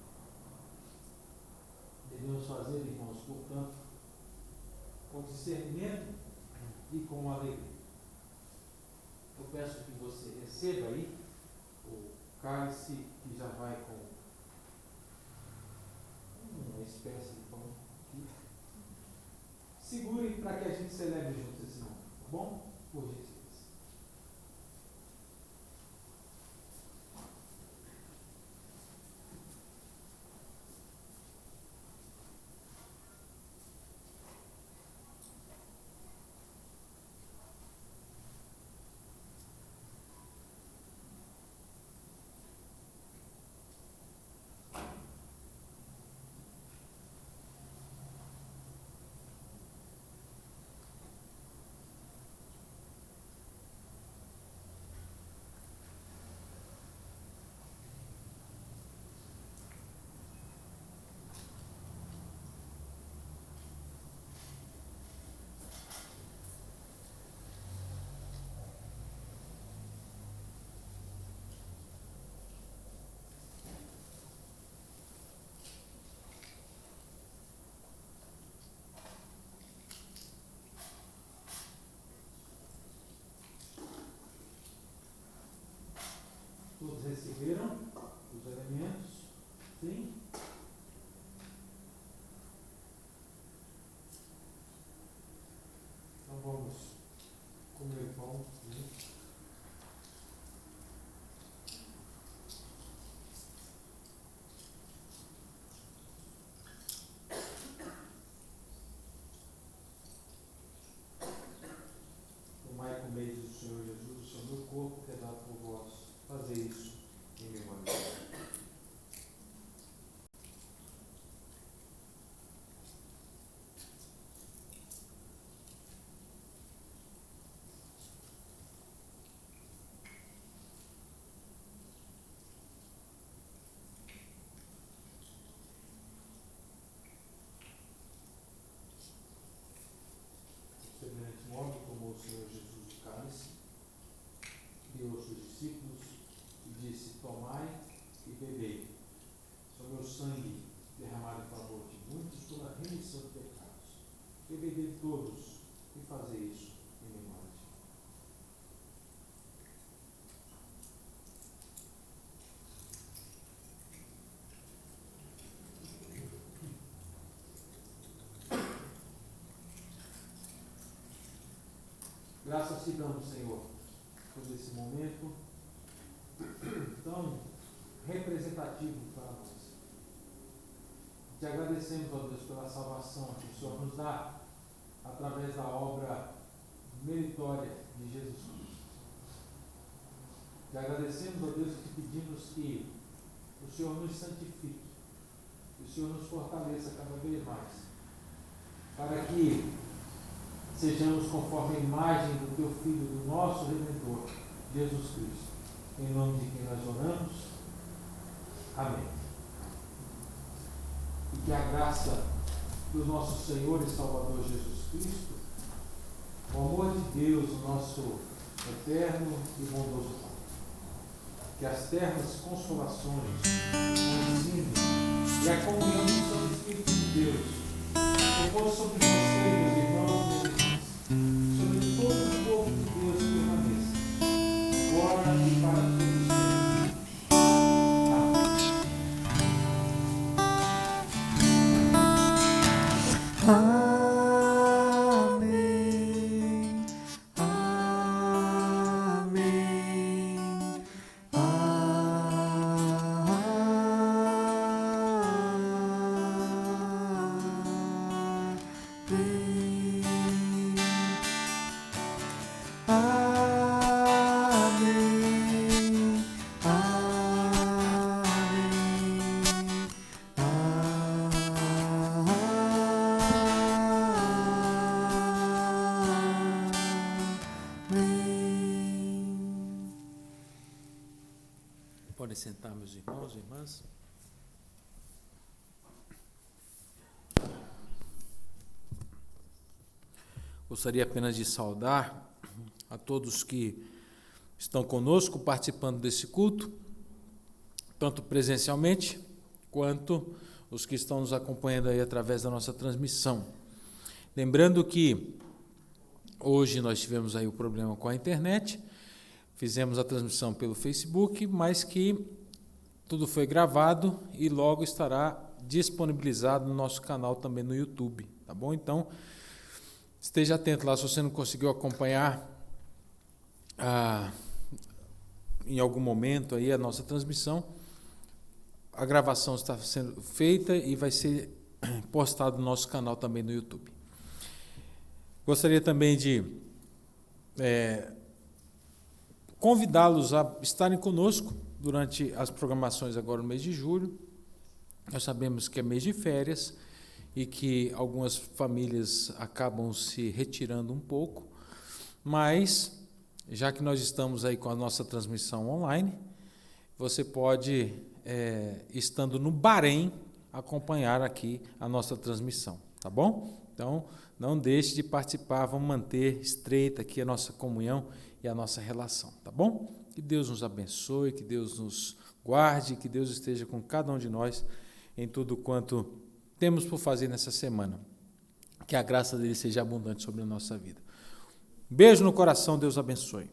Devemos fazer, irmãos, portanto, com discernimento e com alegria. Eu peço que você receba aí o cálice, que já vai com uma espécie de pão aqui. Segure para que a gente celebre juntos esse momento, tá bom? Por gentileza. Receberam os elementos? Sim? Então vamos comer pão. Sim? Tomai e comeis do Senhor Jesus, o seu meu corpo que é dado por vós. Fazer isso em memória de Deus. Semelhante modo, tomou o Senhor Jesus o cálice, deu aos seus discípulos e disse: Tomai e bebei. Isso é o meu sangue derramado em favor de muitos pela remissão de pecados. Bebei de todos e fazer isso em memória de mim. Graças te damos, Senhor, por esse momento tão representativo para nós. Te agradecemos, ó Deus, pela salvação que o Senhor nos dá através da obra meritória de Jesus Cristo. Te agradecemos, ó Deus, e te pedimos que o Senhor nos santifique, que o Senhor nos fortaleça cada vez mais, para que sejamos conforme a imagem do Teu Filho, do nosso Redentor, Jesus Cristo. Em nome de quem nós oramos. Amém. E que a graça do nosso Senhor e Salvador Jesus Cristo, o amor de Deus, o nosso eterno e bondoso Pai, que as ternas consolações, o ensino e a comunhão do Santo Espírito de Deus repousa sobre vocês, meus irmãos, sobre todo o povo de Deus permaneça, agora e para todos sempre. Amém. Podem sentar, meus irmãos e irmãs. Gostaria apenas de saudar a todos que estão conosco participando desse culto, tanto presencialmente quanto os que estão nos acompanhando aí através da nossa transmissão. Lembrando que hoje nós tivemos aí o problema com a internet, fizemos a transmissão pelo Facebook, mas que tudo foi gravado e logo estará disponibilizado no nosso canal também no YouTube, tá bom? Então, esteja atento lá, se você não conseguiu acompanhar em algum momento aí a nossa transmissão, a gravação está sendo feita e vai ser postado no nosso canal também no YouTube. Gostaria também de convidá-los a estarem conosco durante as programações agora no mês de julho. Nós sabemos que é mês de férias e que algumas famílias acabam se retirando um pouco, mas já que nós estamos aí com a nossa transmissão online, você pode, estando no Bahrein, acompanhar aqui a nossa transmissão, tá bom? Então, não deixe de participar, vamos manter estreita aqui a nossa comunhão e a nossa relação, tá bom? Que Deus nos abençoe, que Deus nos guarde, que Deus esteja com cada um de nós em tudo quanto temos por fazer nessa semana. Que a graça dele seja abundante sobre a nossa vida. Beijo no coração, Deus abençoe.